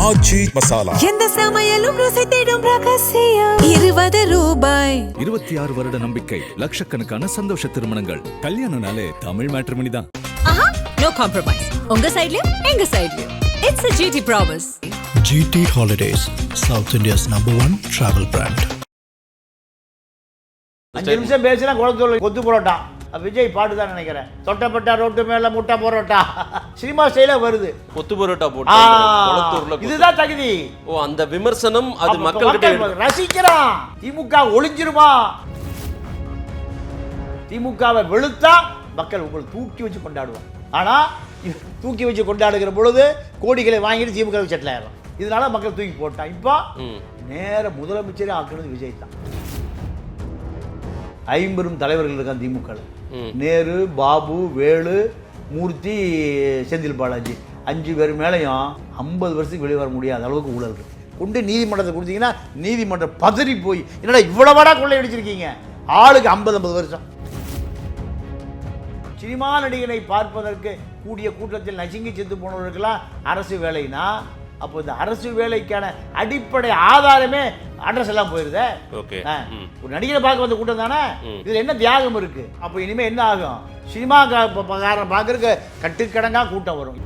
ஆச்சி மசாலா எந்த சமையலும் ருசி தேடும் ரகசியம் 20 ரூபாய். 26 வருட நம்பிக்கை, லட்சக்கணக்கான சந்தோஷ திருமணங்கள். கல்யாணம்னாலே தமிழ் மேட்ரிமோனி தான். No compromise. உங்க சைடுலயும் எங்க சைடுலயும். It's a GT promise. GT Holidays, South India's #1 travel brand. 5 நிமிஷம் பேசினா குளத்தூர் கொத்து பரோட்டா. விஜய் பாட்டு தான் நினைக்கிறேன். தொட்டப்பட்டா ரோட்டு மேல முட்டை பரோட்டா சினிமா ஸ்டைல வருது. கொத்து பரோட்டா போட்டு இதுதான் தகுதி. ஓ, அந்த விமர்சனம் அது மக்கள்கிட்ட ரசிக்கிறான். திமுக ஒளிஞ்சிருமா? திமுகவை வெளுத்தா மக்கள் உங்களை தூக்கி வச்சு கொண்டாடுவாங்க. ஆனா தூக்கி வச்சு கொண்டாடுகிற பொழுது கோடிகளை வாங்கிட்டு திமுக செட்டில் ஆயிடும். இதனால மக்கள் தூக்கி போட்டான். இப்போ நேர முதலமைச்சரே ஆக்குறது விஜய் தான். 50 தலைவர்கள் இருக்காங்க திமுக. நேரு, பாபு, வேலு, மூர்த்தி, செந்தில் பாலாஜி 5 பேர் மேலையும் 50 வருஷத்துக்கு வெளியே வர முடியாத அளவுக்கு ஊழல் இருக்கு. கொண்டு நீதிமன்றத்தை கொடுத்தீங்கன்னா நீதிமன்றம் பதறி போய் என்னடா இவ்வளவாடா கொள்ளையடிச்சிருக்கீங்க, ஆளுக்கு 50 வருஷம். சினிமா நடிகனை பார்ப்பதற்கு கூடிய கூட்டத்தில் நசுங்கி செத்து போனவர்களுக்கெல்லாம் அரசு வேலைனா, அப்போ இந்த அரசு வேலைக்கான அடிப்படை ஆதாரமே அட்ரஸ் எல்லாம் போயிருதே. ஒரு நடிகரை பார்க்க வந்த கூட்டம் தானே, இதுல என்ன தியாகம் இருக்கு? அப்போ இனிமே என்ன ஆகும்? சினிமா பார்க்கறதுக்கு கட்டுக்கடங்கா கூட்டம் வரும்.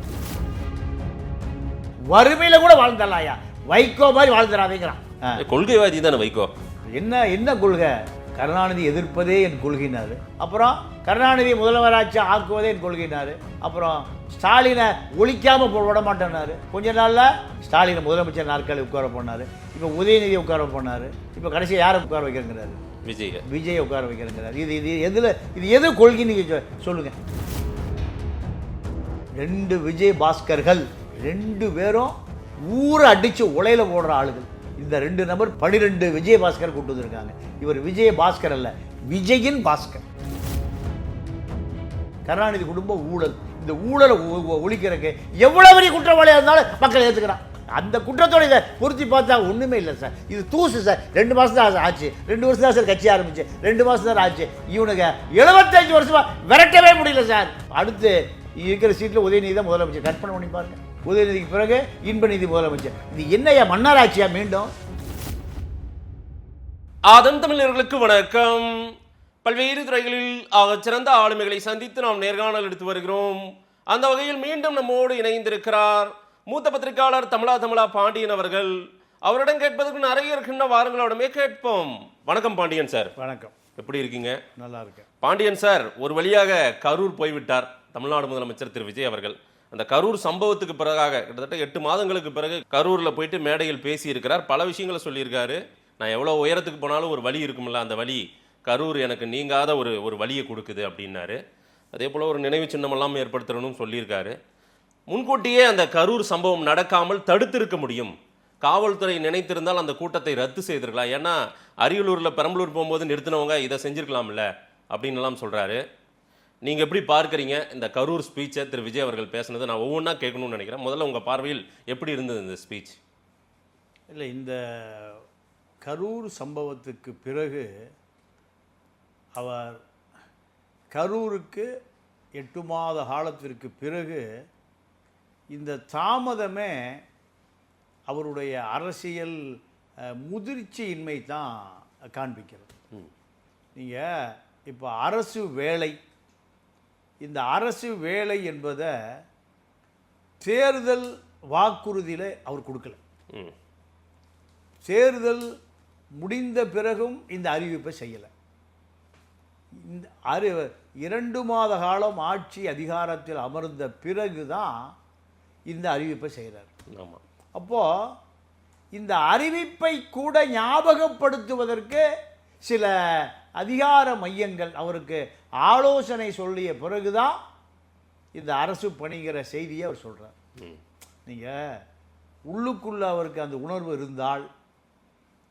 வறுமையில கூட வாழ்ந்துடலாயா, வைகோ மாதிரி வாழ்ந்துடாதேங்கிறான். கொள்கைவாதி தானே வைகோ. என்ன கொள்கை? கருணாநிதி எதிர்ப்பதே என் கொள்கைனாரு. அப்புறம் கருணாநிதி முதல்வராட்சி ஆக்குவதே என் கொள்கைனாரு. அப்புறம் ஸ்டாலினை ஒழிக்காம விட மாட்டேன்னாரு. கொஞ்ச நாள்ல ஸ்டாலினை முதலமைச்சர் நாற்காலி உட்கார போனாரு. இப்போ உதயநிதியை உட்கார போனாரு. இப்போ கடைசியாக யாரை உட்கார வைக்கிறங்கிறாரு? விஜயை உட்கார வைக்கிறங்கிறாரு. இது எது கொள்கை நீங்க சொல்லுங்க. 2 விஜய் பாஸ்கர்கள், 2 பேரும் ஊரை அடிச்சு உலையில போடுற ஆளுகள். இந்த 2 நபர் 12 விஜய் பாஸ்கர் கூட்டு வந்திருக்காங்க. இவர் விஜய பாஸ்கர் அல்ல, விஜயின் பாஸ்கர். கருணாநிதி குடும்ப ஊழல், இந்த ஊழலை ஒழிக்கிறதுக்கு எவ்வளவு பெரிய குற்றவாளியாக இருந்தாலும் மக்கள் ஏற்றுக்கிறான். அந்த குற்றத்தோட இதை பொருத்தி பார்த்தா ஒன்றுமே இல்லை சார். இது தூசு சார். 2 மாதம் தான் ஆச்சு, 2 வருஷம் தான் சார் கட்சி ஆரம்பிச்சு, 2 மாதம் தான் ஆச்சு. இவனுக்கு 75 வருஷமா விரட்டவே முடியல சார். அடுத்து இருக்கிற சீட்டில் உதயநிதி தான் முதலமைச்சர். கற்பனை பண்ணி பாருங்க. உதயநிதிக்கு பிறகு இன்பநிதி முதலமைச்சர். இது என்னையா மன்னராட்சியா? மீண்டும் ஆதம் தமிழர்களுக்கு வணக்கம். பல்வேறு துறைகளில் சிறந்த ஆளுமைகளை சந்தித்து நாம் நேர்காணல் எடுத்து வருகிறோம். அந்த வகையில் மீண்டும் நம்மோடு இணைந்திருக்கிறார் மூத்த பத்திரிகையாளர் தமிழா பாண்டியன் அவர்கள். அவரிடம் கேட்பதற்கு நிறைய இருக்கின்ற வாரங்களோடமே கேட்போம். வணக்கம் பாண்டியன் சார். வணக்கம். எப்படி இருக்கீங்க? நல்லா இருக்கேன். பாண்டியன் சார், ஒரு வழியாக கரூர் போய்விட்டார் தமிழ்நாடு முதலமைச்சர் திரு விஜய் அவர்கள். அந்த கரூர் சம்பவத்துக்கு பிறகாக கிட்டத்தட்ட 8 மாதங்களுக்கு பிறகு கரூரில் போயிட்டு மேடையில் பேசியிருக்கிறார். பல விஷயங்களை சொல்லியிருக்காரு. நான் எவ்வளோ உயரத்துக்கு போனாலும் ஒரு வழி இருக்குமில்ல, அந்த வழி கரூர் எனக்கு நீங்காத ஒரு வழியை கொடுக்குது அப்படின்னாரு. அதே போல் ஒரு நினைவு சின்னமெல்லாம் ஏற்படுத்தணும்னு சொல்லியிருக்காரு. முன்கூட்டியே அந்த கரூர் சம்பவம் நடக்காமல் தடுத்திருக்க முடியும். காவல்துறை நினைத்திருந்தால் அந்த கூட்டத்தை ரத்து செய்திருக்கலாம். ஏன்னா அரியலூரில் பெரம்பலூர் போகும்போது நிறுத்தினவங்க இதை செஞ்சுருக்கலாம்ல அப்படின்னு எல்லாம் சொல்கிறாரு. நீங்கள் எப்படி பார்க்குறீங்க இந்த கரூர் ஸ்பீச்சை திரு விஜய் அவர்கள் பேசுனது? நான் ஒவ்வொன்றா கேட்கணும்னு நினைக்கிறேன். முதல்ல உங்கள் பார்வையில் எப்படி இருந்தது இந்த ஸ்பீச்? இல்லை, இந்த கரூர் சம்பவத்துக்கு பிறகு அவர் கரூருக்கு 8 மாத காலத்திற்கு பிறகு இந்த தாமதமே அவருடைய அரசியல் முதிர்ச்சியின்மை தான் காண்பிக்கிறது. நீங்கள் இப்போ அரசு வேலை, இந்த அரசு வேலை என்பதை தேர்தல் வாக்குறுதியில் அவர் கொடுக்கல. தேர்தல் முடிந்த பிறகும் இந்த அறிவிப்பை செய்யலை. இந்த 2 மாத காலம் ஆட்சி அதிகாரத்தில் அமர்ந்த பிறகு தான் இந்த அறிவிப்பை செய்கிறார். ஆமாம். அப்போது இந்த அறிவிப்பை கூட ஞாபகப்படுத்துவதற்கு சில அதிகார மையங்கள் அவருக்கு ஆலோசனை சொல்லிய பிறகுதான் இந்த அரசு பணிகிற செய்தியை அவர் சொல்கிறார். நீங்கள் உள்ளுக்குள்ள அவருக்கு அந்த உணர்வு இருந்தால்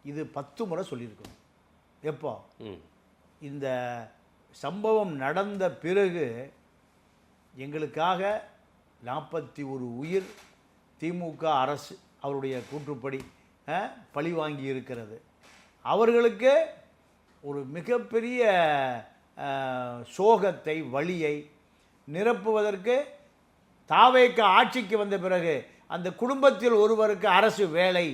இது 10 முறை சொல்லியிருக்கணும். எப்போ? இந்த சம்பவம் நடந்த பிறகு எங்களுக்காக 41 உயிர் திமுக அரசு அவருடைய கூற்றுப்படி பழி வாங்கி இருக்கிறது. அவர்களுக்கு ஒரு மிகப்பெரிய சோகத்தை, வலியை நிரப்புவதற்கு தாவேக ஆட்சிக்கு வந்த பிறகு அந்த குடும்பத்தில் ஒருவருக்கு அரசு வேலை,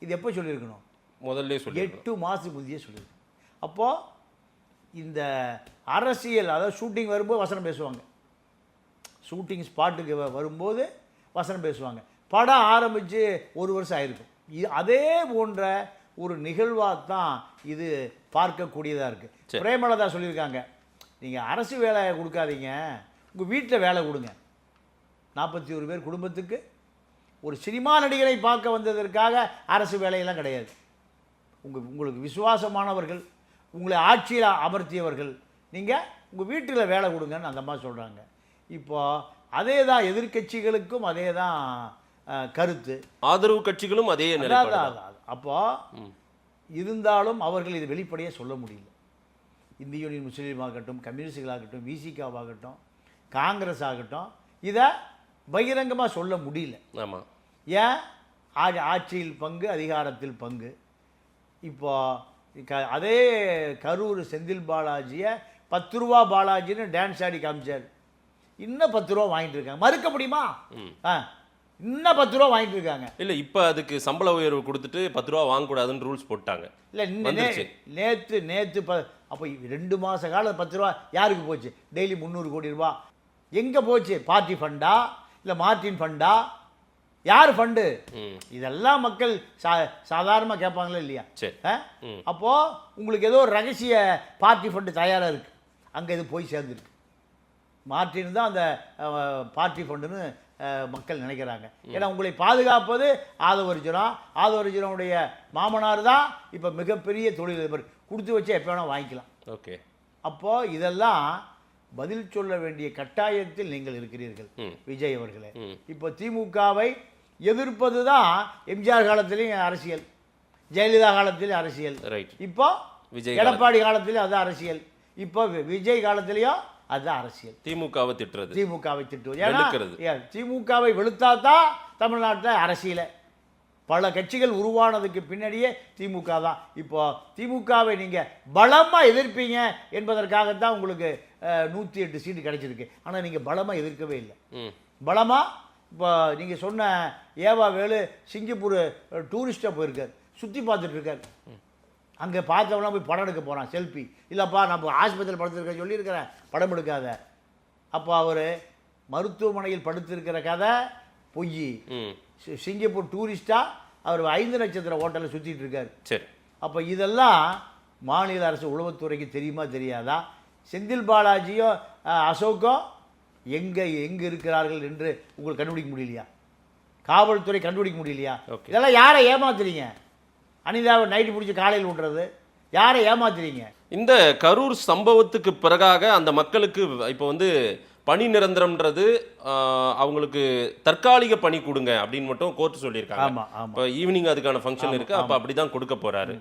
இது எப்போ சொல்லியிருக்கணும்? முதல்ல சொல்லி 8 மாதத்துக்கு முந்தையே சொல்லியிருக்கு. அப்போது இந்த அரசியல், அதாவது ஷூட்டிங் வரும்போது வசனம் பேசுவாங்க, ஷூட்டிங் ஸ்பாட்டுக்கு வரும்போது வசனம் பேசுவாங்க. படம் ஆரம்பித்து 1 வருஷம் ஆயிருக்கும். அதே போன்ற ஒரு நிகழ்வாக தான் இது பார்க்கக்கூடியதாக இருக்குது. பிரேமலதா சொல்லியிருக்காங்க, நீங்கள் அரசு வேலை கொடுக்காதீங்க, உங்கள் வீட்டில் வேலை கொடுங்க. 41 பேர் குடும்பத்துக்கு ஒரு சினிமா நடிகரை பார்க்க வந்ததற்காக அரசு வேலையெல்லாம் கிடையாது. உங்களுக்கு விசுவாசமானவர்கள், உங்களை ஆட்சியில் அமர்த்தியவர்கள், நீங்கள் உங்கள் வீட்டில் வேலை கொடுங்கன்னு அந்த மாதிரி சொல்கிறாங்க. இப்போ அதே தான் எதிர்க்கட்சிகளுக்கும் அதே தான் கருத்து, ஆதரவு கட்சிகளும் அதே. அப்போ இருந்தாலும் அவர்கள் இது வெளிப்படையாக சொல்ல முடியல. இந்திய யூனியன் முஸ்லீம் ஆகட்டும், கம்யூனிஸ்டுகளாகட்டும், விசிகாவாகட்டும், காங்கிரஸ் ஆகட்டும், இதை பகிரங்கமாக சொல்ல முடியல. ஆமாம். ஏன்? ஆட்சியில் பங்கு, அதிகாரத்தில் பங்கு. இப்போ அதே கரூர் செந்தில் பாலாஜியை 10 ரூபா பாலாஜின்னு டான்ஸ் ஆடி காமிச்சார். இன்னும் 10 ரூபா வாங்கிட்டு இருக்காங்க, மறுக்க முடியுமா? இன்னும் 10 ரூபா வாங்கிட்டு இருக்காங்க. இல்லை, இப்போ அதுக்கு சம்பள உயர்வு கொடுத்துட்டு 10 ரூபா வாங்கக்கூடாதுன்னு ரூல்ஸ் போட்டாங்க. இல்லை, நேற்று அப்போ 2 மாத காலம் 10 ரூபா யாருக்கு போச்சு? டெய்லி 300 கோடி ரூபா எங்கே போச்சு? பார்ட்டி ஃபண்டா இல்லை மார்டின் ஃபண்டா? யார் ஃபண்டு? இதெல்லாம் மக்கள் சாதாரணமாக கேட்பாங்களா இல்லையா? அப்போது உங்களுக்கு ஏதோ ஒரு ரகசிய பார்ட்டி ஃபண்டு தயாராக இருக்குது, அங்கே இது போய் சேர்ந்துருக்கு. மார்டின் தான் அந்த பார்ட்டி ஃபண்டுன்னு மக்கள் நினைக்கிறாங்க. ஏன்னா உங்களை பாதுகாப்பது ஆதவர்ஜுனுடைய மாமனார் தான் இப்போ மிகப்பெரிய தொழிலதிபர், கொடுத்து வச்சு எப்போ வேணால் வாங்கிக்கலாம். ஓகே. அப்போது இதெல்லாம் பதில் சொல்ல வேண்டிய கட்டாயத்தில் நீங்கள் இருக்கிறீர்கள் விஜய் அவர்களே. இப்போ திமுகவை எதிர்ப்பது தான் எம்ஜிஆர் காலத்திலையும் அரசியல், ஜெயலலிதா காலத்திலையும் அரசியல், இப்போ எடப்பாடி காலத்திலையும் அது அரசியல், இப்போ விஜய் காலத்திலையும் அதுதான் அரசியல். திமுகவை திட்டுவது. ஏன்னா திமுகவை வெளுத்தாதான் தமிழ்நாட்டில் அரசியலை. பல கட்சிகள் உருவானதுக்கு பின்னாடியே திமுக தான். இப்போ திமுகவை நீங்கள் பலமாக எதிர்ப்பீங்க என்பதற்காகத்தான் உங்களுக்கு 108 சீட்டு கிடைச்சிருக்கு. ஆனால் நீங்கள் பலமாக எதிர்க்கவே இல்லை. பலமாக இப்போ நீங்கள் சொன்ன ஏவா வேலு சிங்கப்பூர் டூரிஸ்டாக போயிருக்கார், சுற்றி பார்த்துட்டு இருக்கார். அங்கே பார்த்தவனா போய் படம் எடுக்க போகிறான், செல்ஃபி. இல்லைப்பா நம்ம ஆஸ்பத்திரியில் படுத்துருக்க சொல்லியிருக்கிறேன், படம் எடுக்காத. அப்போ அவர் மருத்துவமனையில் படுத்திருக்கிற கதை பொய். சிங்கப்பூர் டூரிஸ்டாக அவர் 5 நட்சத்திர ஹோட்டலில் சுற்றிட்டு இருக்கார். சரி. அப்போ இதெல்லாம் மாநில அரசு உளவுத்துறைக்கு தெரியுமா தெரியாதா? செந்தில் பாலாஜியோ அசோக்கோ எங்கே இருக்கிறார்கள் என்று உங்களுக்கு கண்டுபிடிக்க முடியலையா? காவல்துறை கண்டுபிடிக்க முடியலையா? இதெல்லாம் யாரை ஏமாத்துறீங்க? அனிதாவை நைட்டு பிடிச்சி காலையில் விட்டுறது, யாரை ஏமாத்துறீங்க? இந்த கரூர் சம்பவத்துக்கு பிறகாக அந்த மக்களுக்கு இப்போ வந்து பணி நிரந்தரம்ன்றது அவங்களுக்கு தற்காலிக பணி கொடுங்க அப்படின்னு மட்டும் கோர்ட் சொல்லியிருக்காங்க. இப்போ ஈவினிங் அதுக்கான ஃபங்க்ஷன் இருக்குது, அப்போ அப்படி தான் கொடுக்க போகிறாரு.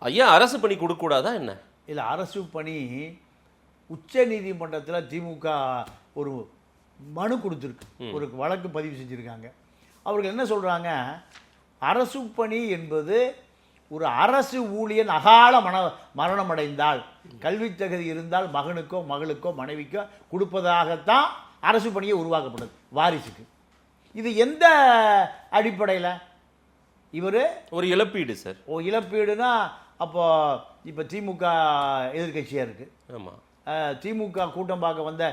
ஐயா, அரசு பணி கொடுக்கக்கூடாதா என்ன? இல்லை, அரசு பணி உச்ச நீதிமன்றத்தில் திமுக ஒரு மனு கொடுத்துருக்கு, ஒரு வழக்கு பதிவு செஞ்சுருக்காங்க. அவர்கள் என்ன சொல்கிறாங்க? அரசு பணி என்பது ஒரு அரசு ஊழியன் அகால மரணம் அடைந்தால், கல்வி தகுதி இருந்தால் மகனுக்கோ மகளுக்கோ மனைவிக்கோ கொடுப்பதாகத்தான் அரசு பணியை உருவாக்கப்படுது வாரிசுக்கு. இது எந்த அடிப்படையில்? இவர் ஒரு இழப்பீடு சார். இழப்பீடுனா அப்போ இப்போ திமுக எதிர்கட்சியாக இருக்குது. ஆமாம். திமுக கூட்டம் பார்க்க வந்த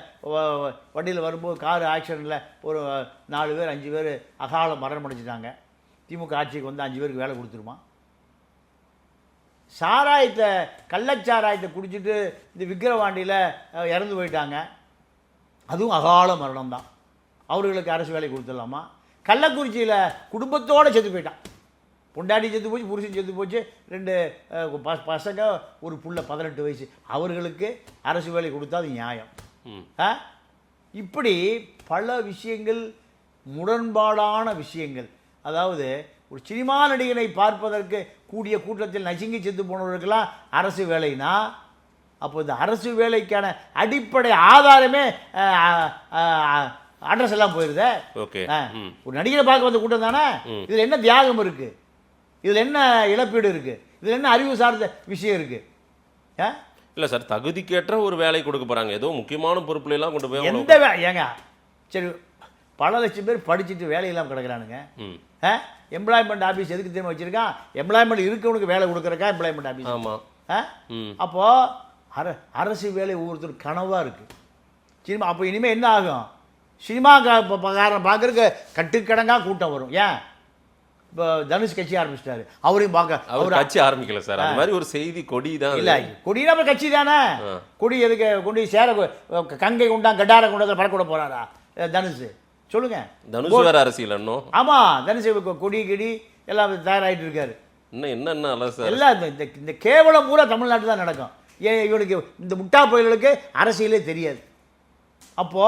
வண்டியில் வரும்போது கார் ஆக்சிடெண்ட்டில் ஒரு 4 பேர் 5 பேர் அகால மரணம் அடைஞ்சிட்டாங்க. திமுக ஆட்சிக்கு வந்து 5 பேருக்கு வேலை கொடுத்துருமா? கள்ளச்சாராயத்தை குடிச்சிட்டு இந்த விக்கிரவாண்டியில் இறந்து போயிட்டாங்க, அதுவும் அகால மரணம் தான். அவர்களுக்கு அரசு வேலை கொடுத்துடலாமா? கள்ளக்குறிச்சியில் குடும்பத்தோடு செத்து போயிட்டான், பொண்டாட்டி செத்து போச்சு, புருஷன் செத்து போச்சு, 2 பசங்க, ஒரு புள்ள 18 வயசு, அவர்களுக்கு அரசு வேலை கொடுத்தா அது நியாயம்? இப்படி பல விஷயங்கள், முரண்பாடான விஷயங்கள். அதாவது ஒரு சினிமா நடிகனை பார்ப்பதற்கு கூடிய கூட்டத்தில் நசுங்கி செத்து போனவர்களுக்கெல்லாம் அரசு வேலைனா, அப்போ இந்த அரசு வேலைக்கான அடிப்படை ஆதாரமே அட்ரஸ் எல்லாம் போயிருதே. ஒரு நடிகரை பார்க்க வந்த கூட்டம் தானே. இதில் என்ன தியாகம் இருக்கு? இதில் என்ன இழப்பீடு இருக்கு? இதில் என்ன அறிவு சார்ந்த விஷயம் இருக்கு? இல்லை சார், தகுதிக்கேற்ற ஒரு வேலை கொடுக்க போறாங்க. ஏதோ முக்கியமான பொறுப்புல எல்லாம் கொண்டு போய் எந்த ஏங்க சரி, பல லட்சம் பேர் படிச்சுட்டு வேலை இல்லாமல் கிடக்குறானுங்க. ம். எம்ப்ளாய்மெண்ட் ஆஃபீஸ் எதுக்கு தெரியுமா வச்சிருக்கான்? எம்ப்ளாய்மெண்ட் இருக்கவனுக்கு வேலை கொடுக்குறக்கா எம்ப்ளாய்மெண்ட் ஆஃபீஸ். ஆமாம். அப்போ அரசு வேலை ஒவ்வொருத்தர் கனவாக இருக்கு. சினிமா அப்போ இனிமேல் என்ன ஆகும்? சினிமா காரன் பார்க்குறக்கு கட்டுக்கடங்காக கூட்டம் வரும். ஏன் இப்போ தனுஷ் கட்சி ஆரம்பிச்சிட்டாரு, அவரையும் பார்க்க அவர் கட்சி ஆரம்பிக்கல சார், அந்த மாதிரி ஒரு செய்தி. கொடி தான் இல்லை, கொடினா அப்புறம் கட்சி தானே. கொடி எதுக்கு கொண்டு சேர கங்கை குண்டா கட்டார குண்டத்தில் பறக்கூட போறாரா தனுஷ்? சொல்லுங்க. தனுஷ் வேற அரசியல் இன்னும். ஆமா, தனுஷ் கொடி கிடி எல்லாம் தயாராகிட்டு இருக்காரு. இன்னும் என்னென்ன சார் எல்லாம் இந்த கேவலம் பூரா தமிழ்நாட்டில் தான் நடக்கும். ஏன் இவனுக்கு இந்த முட்டா புயல்களுக்கு அரசியலே தெரியாது. அப்போ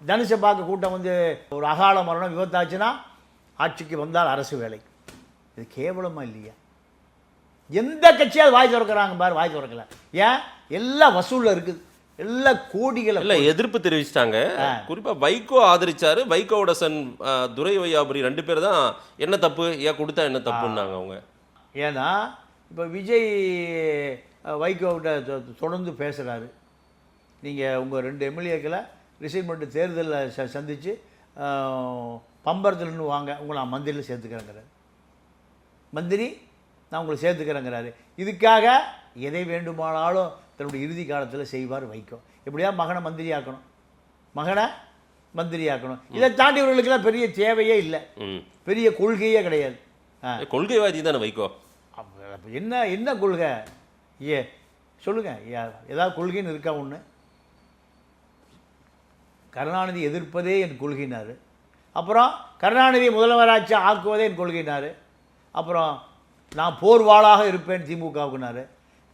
தனுஷை பார்க்க கூட்டம் வந்து ஒரு அகால மரணம் விபத்தாச்சுன்னா ஆட்சிக்கு வந்தால் அரசு வேலை. இது கேவலமா இல்லையா? எந்த கட்சியாவது வாய் திறக்கிறாங்க பாரு, வாய் திறக்கல. ஏன்? எல்லாம் வசூலில் இருக்குது, எல்லாம் கோடிகள். இல்லை, எதிர்ப்பு தெரிவிச்சிட்டாங்க. குறிப்பா வைகோ ஆதரிச்சாரு. வைகோவோட சன் துரை வையாபுரி 2 பேர் தான் என்ன தப்பு, ஏன் கொடுத்தா என்ன தப்புன்னாங்க அவங்க. ஏன்னா இப்போ விஜய் வைகோவிட்ட தொடர்ந்து பேசுகிறாரு. நீங்கள் உங்கள் 2 எம்எல்ஏக்களை ரிசைன்மெண்ட் தேர்தலில் சந்தித்து பம்பரத்துலன்னு வாங்க, உங்களை நான் மந்திரியில் சேர்த்துக்கிறேங்கிறாரு. மந்திரி நான் உங்களை சேர்த்துக்கிறேங்கிறாரு. இதுக்காக எதை வேண்டுமானாலும் தன்னுடைய இறுதி காலத்தில் செய்வார் வைகோ. எப்படியா மகனை மந்திரி ஆக்கணும், மகனை மந்திரி ஆக்கணும். இதை தாண்டி இவர்களுக்கெல்லாம் பெரிய தேவையே இல்லை, பெரிய கொள்கையே கிடையாது. கொள்கைவாதி தானே வைகோ. என்ன என்ன கொள்கை? சொல்லுங்க, ஏதாவது கொள்கைன்னு இருக்கா? ஒன்று, கருணாநிதி எதிர்ப்பதே என் கொள்கைனாரு. அப்புறம் கருணாநிதியை முதல்வராட்சி ஆக்குவதே என் கொள்கைனாரு. அப்புறம் நான் போர்வாளாக இருப்பேன் திமுகவுக்குனாரு.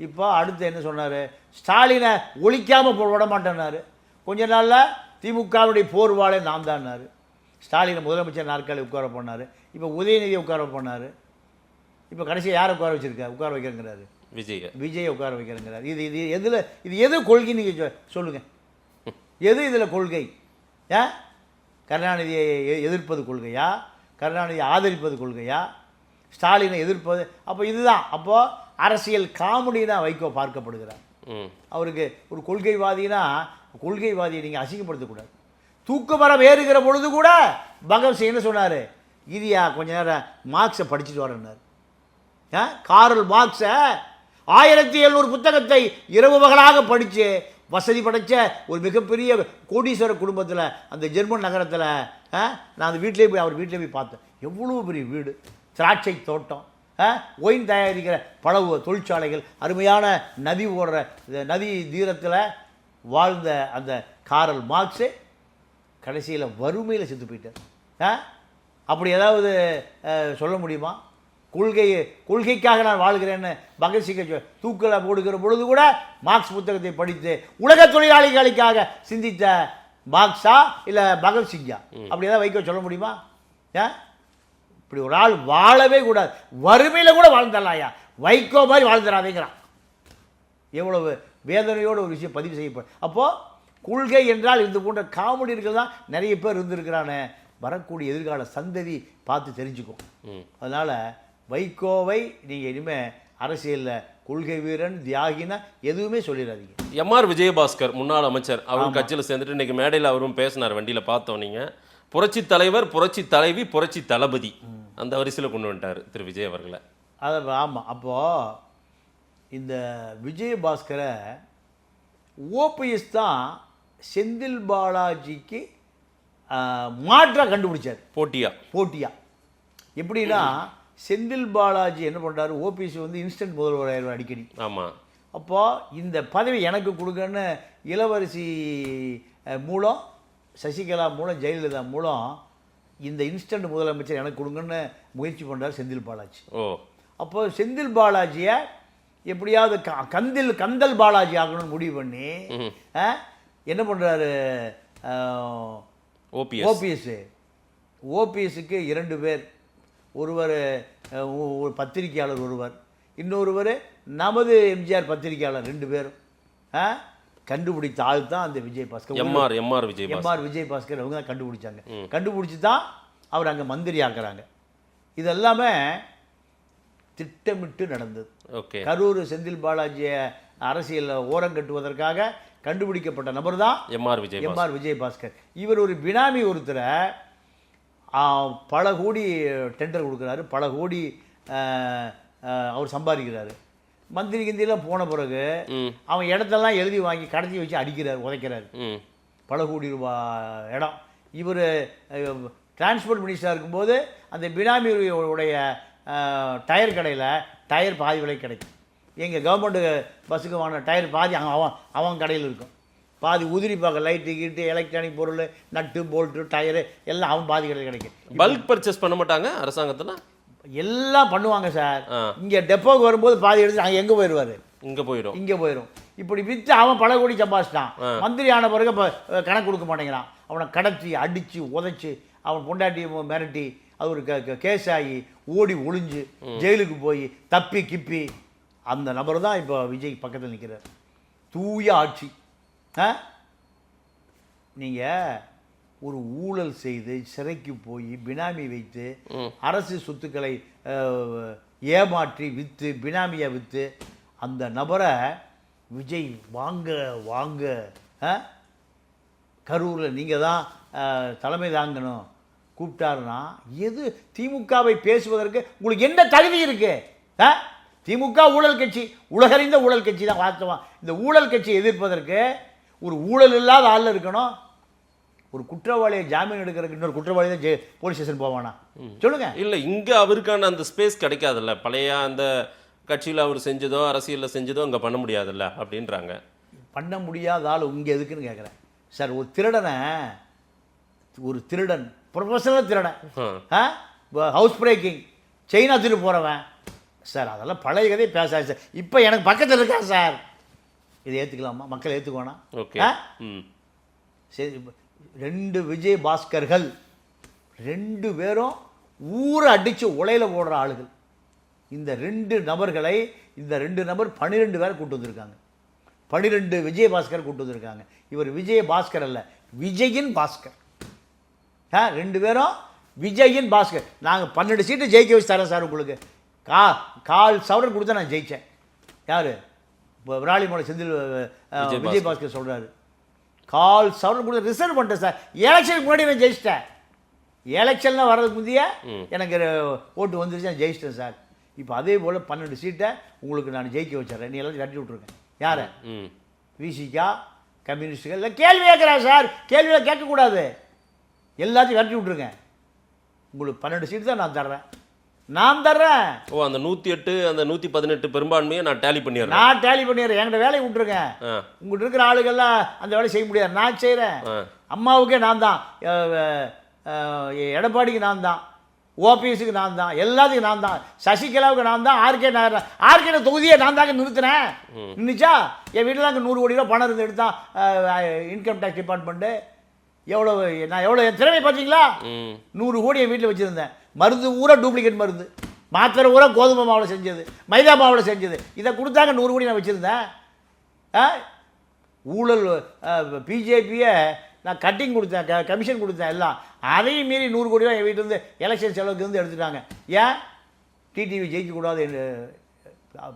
இப்போ அடுத்து என்ன சொன்னார்? ஸ்டாலினை ஒழிக்காமல் விட மாட்டேன்னாரு. கொஞ்ச நாளில் திமுகவுடைய போர்வாளே நான் தான்னாரு. ஸ்டாலினை முதலமைச்சர் நாற்காலி உட்கார பண்ணார். இப்போ உதயநிதியை உட்கார பண்ணார். இப்போ கடைசியாக யாரை உட்கார வச்சிருக்கா? உட்கார வைக்கிறேங்கிறாரு விஜயை உட்கார வைக்கிறேங்கிறாரு. இது இது எதில் இது எது கொள்கை? நீங்கள் சொல்லுங்கள், எது இதில் கொள்கை? ஏன் கருணாநிதியை எதிர்ப்பது கொள்கையா? கருணாநிதியை ஆதரிப்பது கொள்கையா? ஸ்டாலினை எதிர்ப்பது? அப்போ இதுதான். அப்போது அரசியல் காமெடி தான் வைகோ பார்க்கப்படுகிறார். அவருக்கு ஒரு கொள்கைவாதினா, கொள்கைவாதியை நீங்கள் அசிங்கப்படுத்தக்கூடாது. தூக்கு மரம் ஏறுகிற பொழுது கூட பகவத்சிங் என்ன சொன்னார்? இதியா கொஞ்ச நேரம் மார்க்ஸை படிச்சுட்டு வரேன்னார். காரல் மார்க்ஸை 1700 புத்தகத்தை இரவு பகலாக படித்து வசதி படைச்ச ஒரு மிகப்பெரிய கோடீஸ்வர குடும்பத்தில், அந்த ஜெர்மன் நகரத்தில் நான் அந்த வீட்டிலே போய் அவர் வீட்டிலே போய் பார்த்தேன். எவ்வளோ பெரிய வீடு, திராட்சை தோட்டம், ஒயின் தயாரிக்கிற பல தொழிற்சாலைகள், அருமையான நதி ஓடுற நதி தீரத்தில் வாழ்ந்த அந்த காரல் மார்க்ஸே கடைசியில் வறுமையில் செத்து போயிட்டார். அப்படி ஏதாவது சொல்ல முடியுமா? கொள்கைக்காக நான் வாழ்கிறேன்னு பகத்சிங்கை தூக்கில் போடுகிற பொழுது கூட மார்க்ஸ் புத்தகத்தை படித்து உலக தொழிலாளிகளுக்காக சிந்தித்த மார்க்ஸா இல்லை பகத்சிங்கா? அப்படி ஏதாவது வைகோ சொல்ல முடியுமா? இப்படி ஒரு ஆள் வாழவே கூடாது. வறுமையில் கூட வாழ்ந்துடலாம்யா, வைகோ மாதிரி வாழ்ந்துடாதேங்கிறான். எவ்வளவு வேதனையோடு ஒரு விஷயம் பதிவு செய்யப்படும். அப்போது கொள்கை என்றால் இந்த போன்ற காமெடிகள் தான் நிறைய பேர் இருந்திருக்கிறானே. வரக்கூடிய எதிர்கால சந்ததி பார்த்து தெரிஞ்சுக்கும். அதனால் வைகோவை நீங்கள் இனிமேல் அரசியலில் கொள்கை வீரன் தியாகினா எதுவுமே சொல்லிடாதீங்க. எம்ஆர் விஜயபாஸ்கர் முன்னாள் அமைச்சர், அவர் கட்சியில் சேர்ந்துட்டு இன்றைக்கி மேடையில் அவரும் பேசினார். வண்டியில் பார்த்தோம். நீங்கள் புரட்சி தலைவர், புரட்சி தலைவி, புரட்சி தளபதி அந்த வரிசையில் கொண்டு வந்துட்டார் திரு விஜய் அவர்களை. அதை ஆமாம். அப்போது இந்த விஜயபாஸ்கரை ஓபிஎஸ் தான் செந்தில் பாலாஜிக்கு மாற்றாக கண்டுபிடிச்சார். போட்டியா எப்படின்னா, செந்தில் பாலாஜி என்ன பண்ணுறாரு? ஓபிஎஸ் வந்து இன்ஸ்டன்ட் முதல்வர் அடிக்கடி. ஆமாம். அப்போது இந்த பதவி எனக்கு கொடுங்கன்னு இளவரசி மூலம், சசிகலா மூலம், ஜெயலலிதா மூலம் இந்த இன்ஸ்டன்ட் முதலமைச்சர் எனக்கு கொடுங்கன்னு முயற்சி பண்ணுறாரு செந்தில் பாலாஜி. அப்போது செந்தில் பாலாஜியை எப்படியாவது கந்தல் பாலாஜி ஆகணும்னு முடிவு பண்ணி என்ன பண்ணுறாரு? ஓபிஎஸ்க்கு 2 பேர். ஒருவர் பத்திரிகையாளர், ஒருவர் இன்னொருவர் நமது எம்ஜிஆர் பத்திரிகையாளர். 2 பேரும் கண்டுபிடித்த ஆள் தான் அந்த விஜயபாஸ்கர். எம்ஆர் விஜயபாஸ்கர் அவங்க தான் கண்டுபிடிச்சாங்க. கண்டுபிடிச்சி தான் அவர் அங்கே மந்திரி ஆக்குறாங்க. இதெல்லாமே திட்டமிட்டு நடந்தது. கரூர் செந்தில் பாலாஜியை அரசியலில் ஓரம் கட்டுவதற்காக கண்டுபிடிக்கப்பட்ட நபர் தான் எம்ஆர் விஜயபாஸ்கர். இவர் ஒரு பினாமி ஒருத்தரை பல கோடி டெண்டர் கொடுக்குறாரு, பல கோடி அவர் சம்பாதிக்கிறாரு. மந்திரி கிந்தியெல்லாம் போன பிறகு அவன் இடத்தெல்லாம் எழுதி வாங்கி கடத்தி வச்சு அடிக்கிறார், உதைக்கிறாரு. பல கோடி ரூபாய் இடம். இவர் டிரான்ஸ்போர்ட் மினிஸ்டராக இருக்கும்போது அந்த பினாமியுடைய டயர் கடையில் டயர் பாதி விலை கிடைக்கும். எங்கள் கவர்மெண்ட்டு பஸ்ஸுக்கு வாங்கின டயர் பாதி அவன் கடையில் இருக்கும். பாதி உதிரி பார்க்க லைட்டு கீட்டு எலக்ட்ரானிக் பொருள் நட்டு போல்ட்டு டயரு எல்லாம் அவன் பாதி கடையில் கிடைக்கும். பல்க் பர்ச்சேஸ் பண்ண மாட்டாங்க அரசாங்கத்தில்? எல்லாம் பண்ணுவாங்க சார். இங்கே டெப்போக்கு வரும்போது பாதி எடுத்து அங்கே எங்கே போயிடுவார், இங்கே போயிடும். இப்படி விற்று அவன் பல கோடி சம்பாதிச்சிட்டான். மந்திரி ஆன பிறகு இப்போ கணக்கு கொடுக்க மாட்டேங்கிறான். அவனை கடத்தி அடித்து உதைச்சி அவன் பொண்டாட்டி மிரட்டி அது ஒரு கேஸ் ஆகி ஓடி ஒளிஞ்சு ஜெயிலுக்கு போய் தப்பி கிப்பி அந்த நபர் தான் இப்போ விஜய் பக்கத்தில் நிற்கிறார். தூய ஆட்சி. நீங்கள் ஒரு ஊழல் செய்து சிறைக்கு போய் பினாமி வைத்து அரசு சொத்துக்களை ஏமாற்றி விற்று பினாமியை விற்று அந்த நபரை விஜய் வாங்க கரூரில் நீங்கள் தான் தலைமை தாங்கணும் கூப்பிட்டாருன்னா எது திமுகவை பேசுவதற்கு உங்களுக்கு என்ன தகுதி இருக்கு? திமுக ஊழல் கட்சி, உலகறிந்த ஊழல் கட்சி தான் வாஸ்தவம். இந்த ஊழல் கட்சியை எதிர்ப்பதற்கு ஒரு ஊழல் இல்லாத ஆள் இருக்கணும். ஒரு குற்றவாளியை ஜாமீன் எடுக்கிறதுக்கு இன்னொரு குற்றவாளி தான் போலீஸ் ஸ்டேஷன் போவானா சொல்லுங்க? இல்லை, இங்கே அவருக்கான அந்த ஸ்பேஸ் கிடைக்காதுல்ல. பழைய அந்த கட்சியில் அவர் செஞ்சதோ அரசியலில் செஞ்சதோ அங்கே பண்ண முடியாதுல்ல அப்படின்றாங்க. பண்ண முடியாத ஆள் இங்கே எதுக்குன்னு கேட்குறேன் சார். ஒரு திருடன் ப்ரொஃபஷனல் திருடன், ஹவுஸ் பிரேக்கிங், செயினா திருடு போகிறவன் சார், அதெல்லாம் பழைய கதையை பேசாது சார். இப்போ எனக்கு பக்கத்தில் இருக்கான் சார், இதை ஏற்றுக்கலாமா? மக்கள் ஏற்றுக்குவானா? ஓகே. சரி, 2 விஜயபாஸ்கர்கள் 2 பேரும் ஊரை அடித்து உலையில் போடுற ஆளுகள். இந்த 2 நபர்களை இந்த 2 நபர் 12 பேர் கூட்டு வந்திருக்காங்க. 12 விஜயபாஸ்கர் கூட்டு வந்திருக்காங்க. இவர் விஜயபாஸ்கர் அல்ல, விஜயின் பாஸ்கர். 2 பேரும் விஜயின் பாஸ்கர். நாங்கள் 12 சீட்டு ஜெயிக்க வச்சு தரேன் சார் உங்களுக்கு. கால் சவரன் கொடுத்தா நான் ஜெயித்தேன். யார்? இப்போ விராலிமலை செந்தில் விஜயபாஸ்கர் சொல்கிறாரு. கால் சவரன் கொடுத்து ரிசர்வ் பண்ணிட்டேன் சார். எலெக்ஷனுக்கு முன்னாடி நான் ஜெயிச்சிட்டேன். எலெக்ஷன்லாம் வர்றதுக்கு முந்தைய எனக்கு ஓட்டு வந்துருச்சு, நான் ஜெயிச்சிட்டேன் சார். இப்போ அதே போல் 12 சீட்டை உங்களுக்கு நான் ஜெயிக்க வச்சிடறேன். நீ எல்லாத்தையும் கட்டி விட்ருக்கேன். யாரை? விசிகா, கம்யூனிஸ்டுகள். இல்லை கேள்வி கேட்குறேன் சார், கேள்வியாக கேட்கக்கூடாது. எல்லாத்தையும் விரட்டி விட்ருங்க. உங்களுக்கு 12 சீட்டு தான் நான் தர்றேன். ஓ, அந்த 108 அந்த 118 பெரும்பான்மையை நான் டேலி பண்ணிடுறேன். என்கிட்ட வேலையை விட்டுருங்க. உங்கள்கிட்ட இருக்கிற ஆளுகள்லாம் அந்த வேலையை செய்ய முடியாது, நான் செய்கிறேன். அம்மாவுக்கே நான் தான், எடப்பாடிக்கு நான் தான், ஓபிஎஸ்க்கு நான் தான், எல்லாத்துக்கும் நான் தான், சசிகலாவுக்கு நான் தான், ஆர்கே தொகுதியை நான் தாங்க நிறுத்தினேன். நின்றுச்சா? என் வீட்டில் தான் 100 கோடி ரூபா பணம் இருந்து எடுத்தான் இன்கம் டேக்ஸ் டிபார்ட்மெண்ட்டு. நான் எவ்வளோ திறமை பார்த்தீங்களா? 100 கோடி என் வீட்டில் வச்சுருந்தேன். மருந்து ஊரா டூப்ளிகேட் மருந்து, மாத்திரை ஊரா கோதுமை மாவில் செஞ்சது, மைதா மாவில் செஞ்சது. இதை கொடுத்தாங்க 100 கோடி நான் வச்சுருந்தேன். ஊழல் பிஜேபியை நான் கட்டிங் கொடுத்தேன், கமிஷன் கொடுத்தேன் எல்லாம். அதையும் மீறி 100 கோடி ரூபா என் வீட்டிலேருந்து எலெக்ஷன் செலவுக்கு வந்து எடுத்துட்டாங்க. ஏன்? டிடிவி ஜெயிக்கக்கூடாது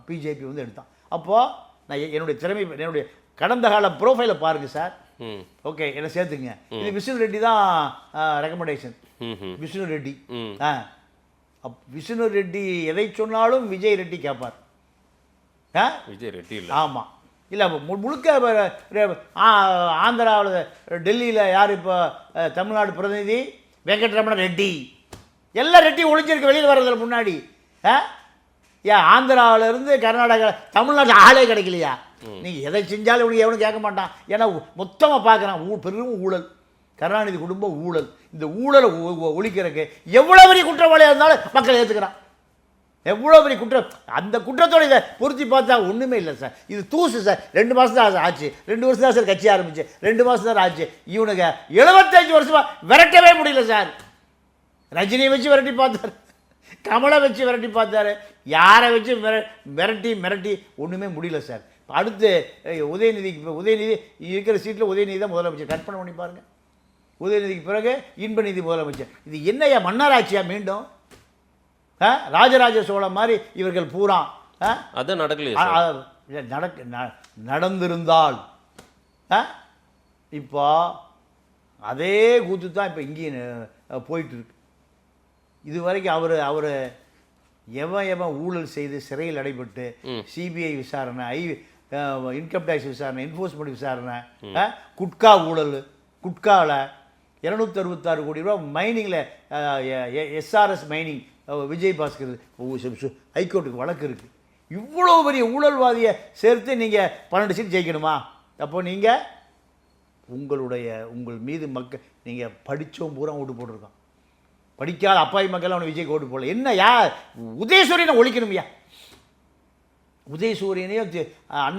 பிஜேபி வந்து எடுத்தான். அப்போது நான் என்னுடைய திறமை, என்னுடைய கடந்த கால ப்ரோஃபைலை பாருங்கள் சார். ஓகே, என்ன சேர்த்துங்க. இது விஷ்ணு ரெட்டி தான் ரெக்கமெண்டேஷன். விஷ்ணு ரெட்டி. விஷ்ணு ரெட்டி எதை சொன்னாலும் விஜய் ரெட்டி கேட்பார். விஜய் ரெட்டி இல்லை. ஆமாம், இல்லை முழுக்க ஆந்திராவில் டெல்லியில் யார் இப்போ தமிழ்நாடு பிரதிநிதி? வெங்கட்ரமண ரெட்டி. எல்லா ரெட்டி ஒழிஞ்சிருக்கு வெளியில் வர்றதில்ல முன்னாடி. ஏன் ஆந்திராவிலேருந்து கர்நாடகா, தமிழ்நாட்டில் ஆளே கிடைக்கலையா? நீங்கள் எதை செஞ்சாலும் உனக்கு எவனும் கேட்க மாட்டான். ஏன்னா மொத்தமாக பார்க்குறான். பெரும் ஊழல், கருணாநிதி குடும்பம் ஊழல். இந்த ஊழலை ஒழிக்கிறதுக்கு எவ்வளோ பெரிய குற்றவாளியாக இருந்தாலும் மக்கள் ஏற்றுக்கிறான். எவ்வளோ பெரிய குற்றம். அந்த குற்றத்தோட இதை பொருத்தி பார்த்தா ஒன்றுமே இல்லை சார். இது தூசு சார். 2 மாதம் தான் ஆச்சு, 2 வருஷம் தான் சார் கட்சி ஆரம்பிச்சு, 2 மாதம் தான் ஆச்சு. இவனுக்கு 75 வருஷமாக விரட்டவே முடியல சார். ரஜினியை வச்சு விரட்டி பார்த்தார், கமலை வச்சு விரட்டி பார்த்தாரு, யாரை வச்சு மிரட்டி ஒன்றுமே முடியல சார். அடுத்து உதயநிதி இருக்கிற சீட்டில் உதயநிதி தான் முதலமைச்சர். கற்பனை பண்ணி பாருங்கள். உதயநிதிக்கு பிறகு இன்பநிதி முதலமைச்சர். இது என்னையா மன்னராட்சியா? மீண்டும் ராஜராஜ சோழன் மாதிரி இவர்கள் பூரா அதான் நடக்கலையே. நடந்திருந்தால் இப்போ அதே கூத்து தான் இப்போ இங்கேயும் போயிட்டுருக்கு. இது வரைக்கும் அவர் எவன் ஊழல் செய்து சிறையில் அடைபட்டு சிபிஐ விசாரணை, இன்கம் டேக்ஸ் விசாரணை, என்ஃபோர்ஸ்மெண்ட் விசாரணை, குட்கா ஊழல், குட்காவில் 266 கோடி ரூபா மைனிங்கில் எஸ்ஆர்எஸ் மைனிங் விஜய் பாஸ்கர் ஹைகோர்ட்டுக்கு வழக்கு இருக்குது. இவ்வளோ பெரிய ஊழல்வாதியை சேர்த்து நீங்கள் 12 சீட் ஜெயிக்கணுமா? அப்போ நீங்கள் உங்கள் மீது மக்கள் நீங்கள் படித்தோம் பூரா ஓட்டு போட்டிருக்கான். படிக்காத அப்பாவி மக்கள் அவனை விஜய்க்கு ஓட்டு போடல. என்ன யார் உதயசூரியனை ஒழிக்கணும்யா, உதயசூரியனையும்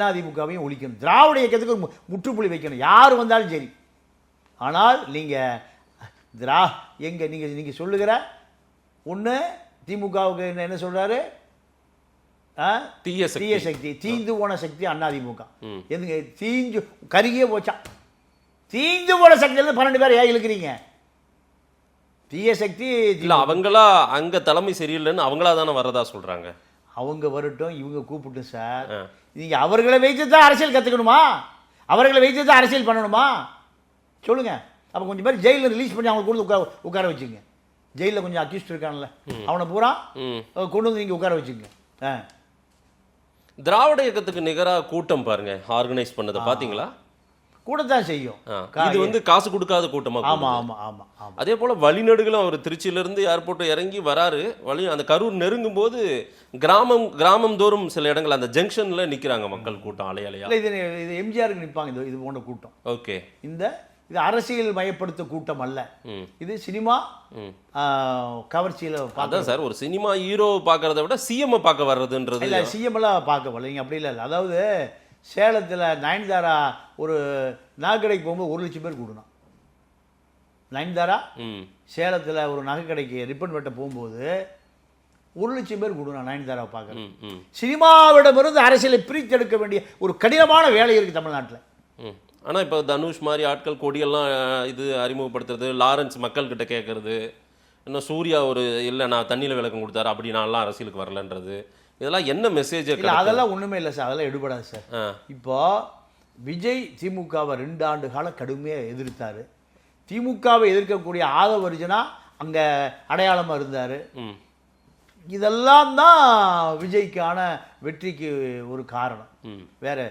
அதிமுகவையும் ஒழிக்கணும். திராவிட இயக்கத்துக்கு ஒரு முற்றுப்புள்ளி வைக்கணும் யார் வந்தாலும் சரி. ஆனால் நீங்கள் நீங்கள் சொல்லுகிற ஒன்று திமுகவுக்கு என்ன சொல்கிறாரு, தீய சக்தி, தீந்து போன சக்தி அதிமுக. எதுங்க தீஞ்சு கருகியே போச்சான். தீந்து போன சக்தியிலேருந்து 12 பேர் ஏன் இழுக்கிறீங்க? தீய சக்தி இல்லை, அவங்களா அங்கே தலைமை சரியில்லைன்னு அவங்களா தானே வரதா சொல்கிறாங்க. அவங்க வரட்டும், இவங்க கூப்பிட்டோம் சார். நீங்கள் அவர்களை வைத்து தான் அரசியல் கற்றுக்கணுமா? அவர்களை வைத்து தான் அரசியல் பண்ணணுமா? சொல்லுங்கள். அப்போ கொஞ்சம் பேர் ஜெயிலில் ரிலீஸ் பண்ணி அவங்க கொண்டு உட்கார வச்சுங்க. ஜெயிலில் கொஞ்சம் அக்யூஸ்ட் இருக்கான்ல, அவனை பூரா கொண்டு வந்து நீங்கள் உட்கார வச்சுங்க. திராவிட இயக்கத்துக்கு நிகராக கூட்டம் பாருங்க ஆர்கனைஸ் பண்ணதை பார்த்தீங்களா? கூடத்தான் செய்யும். இது வந்து காசு கொடுக்காத கூட்டமா? ஆமாம் ஆமாம் ஆமாம் ஆமாம். அதே போல் வழிநடுகளும் அவர் திருச்சியிலேருந்து ஏர்போர்ட் இறங்கி வராரு. அந்த கரூர் நெருங்கும் போது கிராமம் தோறும் சில இடங்கள் அந்த ஜங்ஷனில் நிற்கிறாங்க மக்கள் கூட்டம் அலையலையா. இது எம்ஜிஆருக்கு நிற்பாங்க இது போன்ற கூட்டம். ஓகே, இது அரசியல் மயப்படுத்த கூட்டம் அல்ல. இது சினிமா கவர்ச்சியில் அதான் சார். ஒரு சினிமா ஹீரோ பார்க்கறத விட சிஎம் பார்க்க வர்றதுன்றது இல்லை. சிஎம்லாம் பார்க்க வரல, நீங்கள் அப்படி இல்லை. அதாவது சேலத்தில் நயன்தாரா ஒரு நகைக்கடைக்கு போகும்போது 1 லட்சம் பேர் கூடணும். நயன்தாரா சேலத்தில் ஒரு நகைக்கடைக்கு ரிப்பன் வெட்ட போகும்போது 1 லட்சம் பேர் கூடணும் நயன்தாராவை பார்க்க. சினிமாவிடமிருந்து அரசியலை பிரித்தெடுக்க வேண்டிய ஒரு கடினமான வேலை இருக்குது தமிழ்நாட்டில். ஆனால் இப்போ தனுஷ் மாதிரி ஆட்கள் கொடியெல்லாம் இது அறிமுகப்படுத்துறது, லாரன்ஸ் மக்கள்கிட்ட கேட்கறது, இன்னும் சூர்யா ஒரு இல்லை நான் தண்ணியில் விளக்கம் கொடுத்தாரு அப்படி நான்லாம் அரசியலுக்கு வரலன்றது, இதெல்லாம் என்ன மெசேஜ்? இல்லை, அதெல்லாம் ஒன்றுமே இல்லை சார். அதெல்லாம் எடுபடாது சார். இப்போ விஜய் திமுகவை 2 ஆண்டு காலம் கடுமையாக எதிர்த்தார். திமுகவை எதிர்க்கக்கூடிய ஆதவர்ஜனா அங்கே அடையாளமாக இருந்தார். இதெல்லாம் தான் விஜய்க்கான வெற்றிக்கு ஒரு காரணம். வேற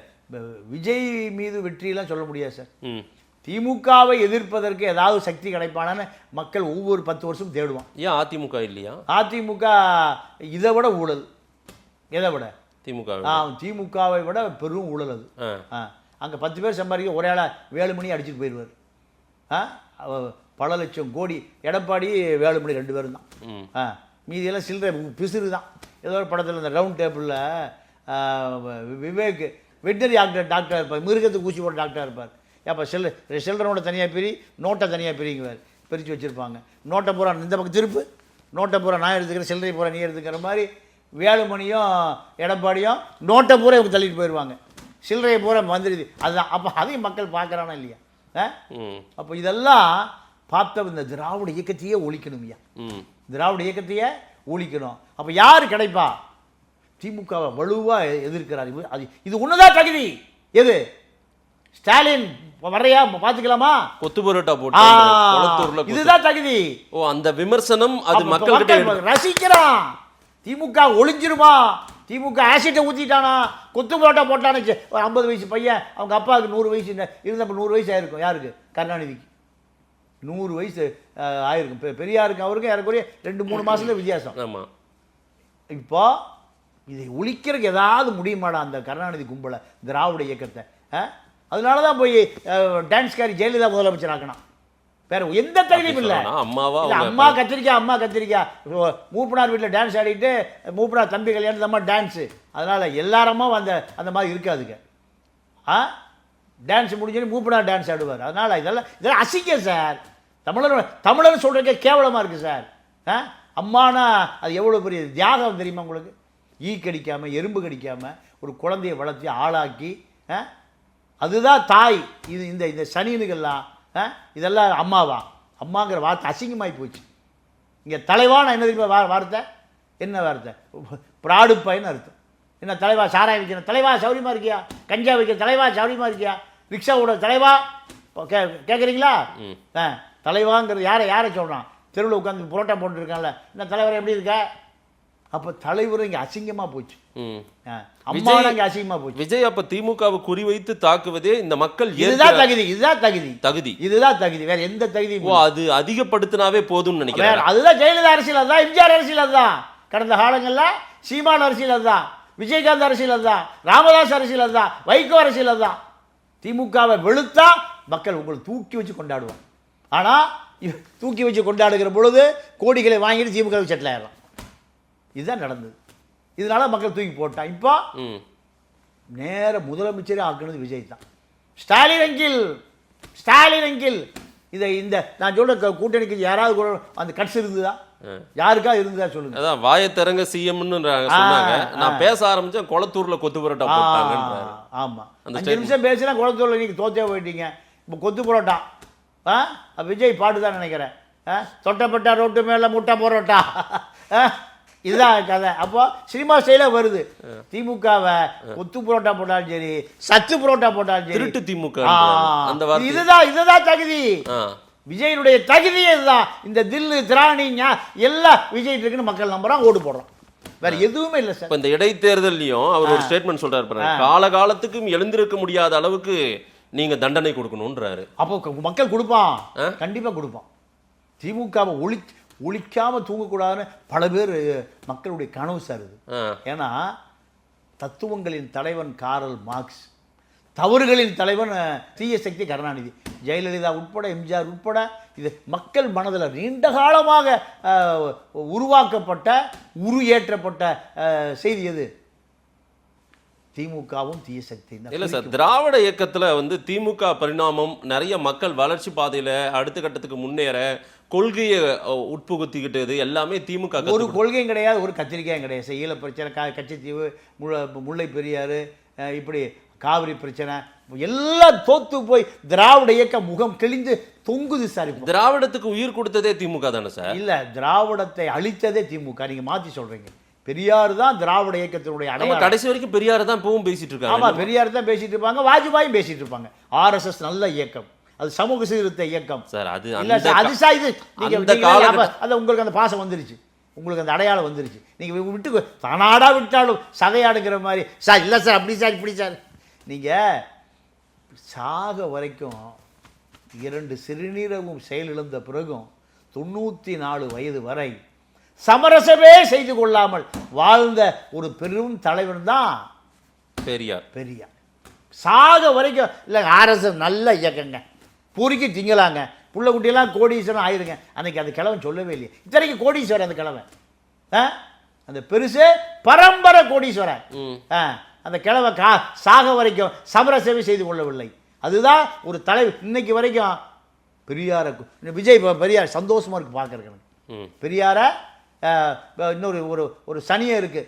விஜய் மீது வெற்றியெல்லாம் சொல்ல முடியாது சார். திமுகவை எதிர்ப்பதற்கு ஏதாவது சக்தி கிடைப்பானு மக்கள் ஒவ்வொரு 10 வருஷம் தேடுவான். ஏன் அதிமுக இல்லையா? அதிமுக இதை விட ஊழல். எதை விட? திமுகவை விட பெரும் ஊழல் அது. அங்கே 10 பேர் சம்பாதிக்க ஒரே ஆளாக வேலுமணி அடிச்சுட்டு போயிடுவார். பல லட்சம் கோடி. எடப்பாடி வேலுமணி 2 பேரும் தான். மீதியெல்லாம் சில்லறை பிசுறு தான். ஏதோ ஒரு படத்தில் இந்த ரவுண்ட் டேபிளில் விவேக் வெட்டரி டாக்டர் இருப்பார், மிருகத்துக்கு ஊசி போட்ட டாக்டராக இருப்பார். அப்போ சில்லறனோட தனியாக பிரி, நோட்டை தனியாக பிரிங்குவார், பிரித்து வச்சுருப்பாங்க. நோட்டை பூரா இந்த பக்கம் திருப்பு, நோட்டை பூரா நான் எடுத்துக்கிறேன், சில்லறை பூரா நீ எடுத்துக்கிற மாதிரி வேலுமணியும் எடப்பாடியும் நோட்டை பூரா இவங்க தள்ளிட்டு போயிடுவாங்க, சில்லறையை பூரா வந்துடுது. அதுதான். அப்போ அதையும் மக்கள் பார்க்குறானா இல்லையா? அப்போ இதெல்லாம் பார்த்த இந்த திராவிட இயக்கத்தையே ஒழிக்கணும் ஐயா. திராவிட இயக்கத்தையே ஒழிக்கணும். அப்போ யார் கிடைப்பா? திமுகவை வலுவாக எதிர்க்கிறார். இது ஒண்ணுதான் தகுதி. எது? ஸ்டாலின் வரையா பார்த்துக்கலாமா? கொத்து பரோட்டா போட்டு இதுதான் தகுதி. ஓ, அந்த விமர்சனம் அது மக்கள் ரசிக்கிறான். திமுக ஒளிஞ்சிருமா? திமுக ஆசிட்டை ஊற்றிட்டானா, கொத்து பரோட்டா போட்டானு ஒரு 50 வயசு பையன், அவங்க அப்பாவுக்கு 100 வயசு இருந்தப்போ 100 வயசு ஆயிருக்கும். யாருக்கு? கருணாநிதிக்கு 100 வயசு ஆயிருக்கும். பெரியாருக்கு அவருக்கும் ஏறக்குறைய 2-3 மாதத்துல வித்தியாசம். ஆமாம். இப்போ இதை ஒழிக்கிறதுக்கு ஏதாவது முடியுமாடா அந்த கருணாநிதி கும்பலை, திராவிட இயக்கத்தை? அதனால தான் போய் டான்ஸ்காரி ஜெயலலிதா முதலமைச்சர் ஆக்கணும். வேற எந்த தகுதியும் இல்லை. அம்மா கத்திரிக்காய் மூப்பனார் வீட்டில் டான்ஸ் ஆடிட்டு மூப்பனார் தம்பி கல்யாணத்து அம்மா டான்ஸு. அதனால் எல்லாரம்மா அந்த மாதிரி இருக்காதுங்க. டான்ஸ் முடிஞ்சோன்னு மூப்பனார் டான்ஸ் ஆடுவார். அதனால் இதெல்லாம் அசிங்க சார். தமிழர் சொல்கிறதுக்கே கேவலமாக இருக்குது சார். அம்மானா அது எவ்வளோ பெரிய தியாகம் தெரியுமா உங்களுக்கு? ஈ கடிக்காமல் எறும்பு கடிக்காமல் ஒரு குழந்தையை வளர்த்தி ஆளாக்கி, அதுதான் தாய். இது இந்த சனியனுக்கெல்லாம் இதெல்லாம் அம்மாவா? அம்மாங்கிற வார்த்தை அசிங்கமாகி போச்சு. இங்கே தலைவான என்ன தெரியுமா வார்த்தை? என்ன வார்த்தை? ப்ராடுப்பாயின்னு அர்த்தம். என்ன தலைவா சாராயம் வைக்கணும், தலைவா சௌரியமாக இருக்கியா? கஞ்சா வைக்கிற தலைவா சௌரியமாக இருக்கியா? ரிக்ஷாவோட தலைவா கேட்குறீங்களா? தலைவாங்கிறது யாரை சொல்கிறான்? தெருவில் உட்காந்து புரோட்டா போட்டுருக்கான்ல, இந்த தலைவர் எப்படி இருக்க? அப்போ தலைவர் இங்கே அசிங்கமாக போச்சு, அம்மா இங்கே அசிங்கமாக போச்சு. விஜய் அப்ப திமுகவை குறிவைத்து தாக்குவதே இந்த மக்கள் இதுதான் தகுதி, இதுதான் தகுதி, தகுதி, இதுதான் தகுதி, வேற எந்த தகுதி அது அதிகப்படுத்தினாவே போதும்னு நினைக்கிறேன். அதுதான் ஜெயலலிதா அரசியல், அதுதான் எம்ஜிஆர் அரசியல், அதுதான் கடந்த காலங்களில் சீமான் அரசியல், அதுதான் விஜயகாந்த் அரசியல், அதுதான் ராமதாஸ் அரசியல், அதுதான் வைகோ அரசியல், அதுதான். திமுகவை வெளுத்தா மக்கள் உங்களை தூக்கி வச்சு கொண்டாடுவாங்க. ஆனால் தூக்கி வச்சு கொண்டாடுகிற பொழுது கோடிகளை வாங்கிட்டு திமுக செட்டில் ஆயிடலாம். இதுதான் நடந்தது. இதனால மக்கள் தூக்கி போட்டான். இப்போ நேர முதலமைச்சரே ஆக்குனது விஜய் தான். ஸ்டாலின் அங்கிள் இதை இந்த நான் சொல்ற கூட்டணிக்கு யாராவது அந்த கட்சி இருந்ததா? யாருக்கா இருந்ததா சொல்லுங்க. அதான் வாயத்திறங்க சிஎம்னு சொன்னாங்க. நான் பேச ஆரம்பிச்சேன், கொளத்தூர்ல கொத்து பரோட்டா போட்டாங்க. ஆமா, 5 நிமிஷம் பேசினா கொளத்தூர்ல நீங்க தோத்தே போயிட்டீங்க. இப்போ கொத்து பரோட்டா விஜய் பாட்டு தான் நினைக்கிறேன். தொட்டப்பட்டா ரோட்டு மேல முட்டை பரோட்டா, இதுதான் கதை. அப்போ சினிமா ஸ்டைலாக வருது. திமுகவை கொத்து புரோட்டா போட்டாலும் சரி, சத்து புரோட்டா போட்டாலும் சரி, திருட்டு திமுக, இதுதான் தகுதி. விஜயனுடைய தகுதியே இதுதான். இந்த தில்லு திராணி எல்லாம் விஜய் இருக்குன்னு மக்கள் நம்புறான், ஓடு போடுறோம், வேற எதுவுமே இல்லை சார். இந்த இடைத்தேர்தலையும் அவர் ஒரு ஸ்டேட்மெண்ட் சொல்றாரு, காலகாலத்துக்கும் எழுந்திருக்க முடியாத அளவுக்கு நீங்க தண்டனை கொடுக்கணும்ன்றாரு. அப்போ மக்கள் கொடுப்பான், கண்டிப்பா கொடுப்பான். திமுகவை ஒழிக்காம தூங்கக்கூடாதுன்னு பல பேர் மக்களுடைய கனவு சார் இது. ஏன்னா தத்துவங்களின் தலைவன் காரல் மார்க்ஸ், தவறுகளின் தலைவன் தீய சக்தி கருணாநிதி, ஜெயலலிதா உட்பட எம்ஜிஆர் உட்பட இது மக்கள் மனதில் நீண்ட காலமாக உருவாக்கப்பட்ட ஏற்றப்பட்ட செய்தி எது? திமுகவும் தீய சக்தி இல்ல சார். திராவிட இயக்கத்துல திமுக பரிணாமம் நிறைய மக்கள் வளர்ச்சி பாதையில அடுத்த கட்டத்துக்கு முன்னேற கொள்கையை உட்புகுத்திக்கிட்டது எல்லாமே திமுக. ஒரு கொள்கையும் கிடையாது, ஒரு கத்திரிக்காயும் கிடையாது. ஈழ பிரச்சனை, கச்சத்தீவு, முல்லை பெரியாறு, இப்படி காவிரி பிரச்சனை எல்லாம் தோத்து போய் திராவிட இயக்க முகம் கிழிந்து தொங்குது சார். திராவிடத்துக்கு உயிர் கொடுத்ததே திமுக தானே சார்? இல்ல, திராவிடத்தை அழித்ததே திமுக. நீங்க மாத்தி சொல்றீங்க. பெரியார் தான் திராவிட இயக்கத்தினுடைய அடையாளம். கடைசி வரைக்கும் பெரியார் தான் இப்பவும் பேசிட்டு இருக்காங்க. ஆமா, பெரியார் தான் பேசிட்டு இருப்பாங்க, வாஜ்பாயும் பேசிட்டு இருப்பாங்க. ஆர்எஸ்எஸ் நல்ல இயக்கம், அது சமூக சீர்திருத்த இயக்கம் சார். அது இல்ல சார், அது சார் இது அது உங்களுக்கு அந்த பாசம் வந்துருச்சு, உங்களுக்கு அந்த அடையாளம் வந்துருச்சு. நீங்க விட்டு தானாடா விட்டாலும் சதையாடுங்கிற மாதிரி சார். இல்லை சார், அப்படி சார், இப்படி சார். நீங்க சாக வரைக்கும் 2 சிறுநீரகம் செயலிழந்த பிறகும் 94 வயது வரை சமரசமே செய்து கொள்ளாமல் வாழ்ந்த ஒரு பெரும் தலைவர் தான் பெரியார். சாக வரைக்கும் இல்லை, ஆர்எஸ்எஸ் நல்ல இயக்கங்க, பூரிக்கு திங்கலாங்க, புள்ள குட்டியெல்லாம் கோடீஸ்வரன் ஆயிருங்க. அன்னைக்கு அந்த கிழவன் சொல்லவே இல்லையே. இத்தனைக்கு கோடீஸ்வரன் அந்த கிழவன், அந்த பெருசு பரம்பரை கோடீஸ்வரன். அந்த கிழவன் சாக வரைக்கும் சமரசமே செய்து கொள்ளவில்லை. அதுதான் ஒரு தலைவர். இன்னைக்கு வரைக்கும் பெரியாரை விஜய் பெரியார் சந்தோஷமா இருக்கு பார்க்கறதுக்கு. பெரியாரை இன்னொரு ஒரு சனியை இருக்கு,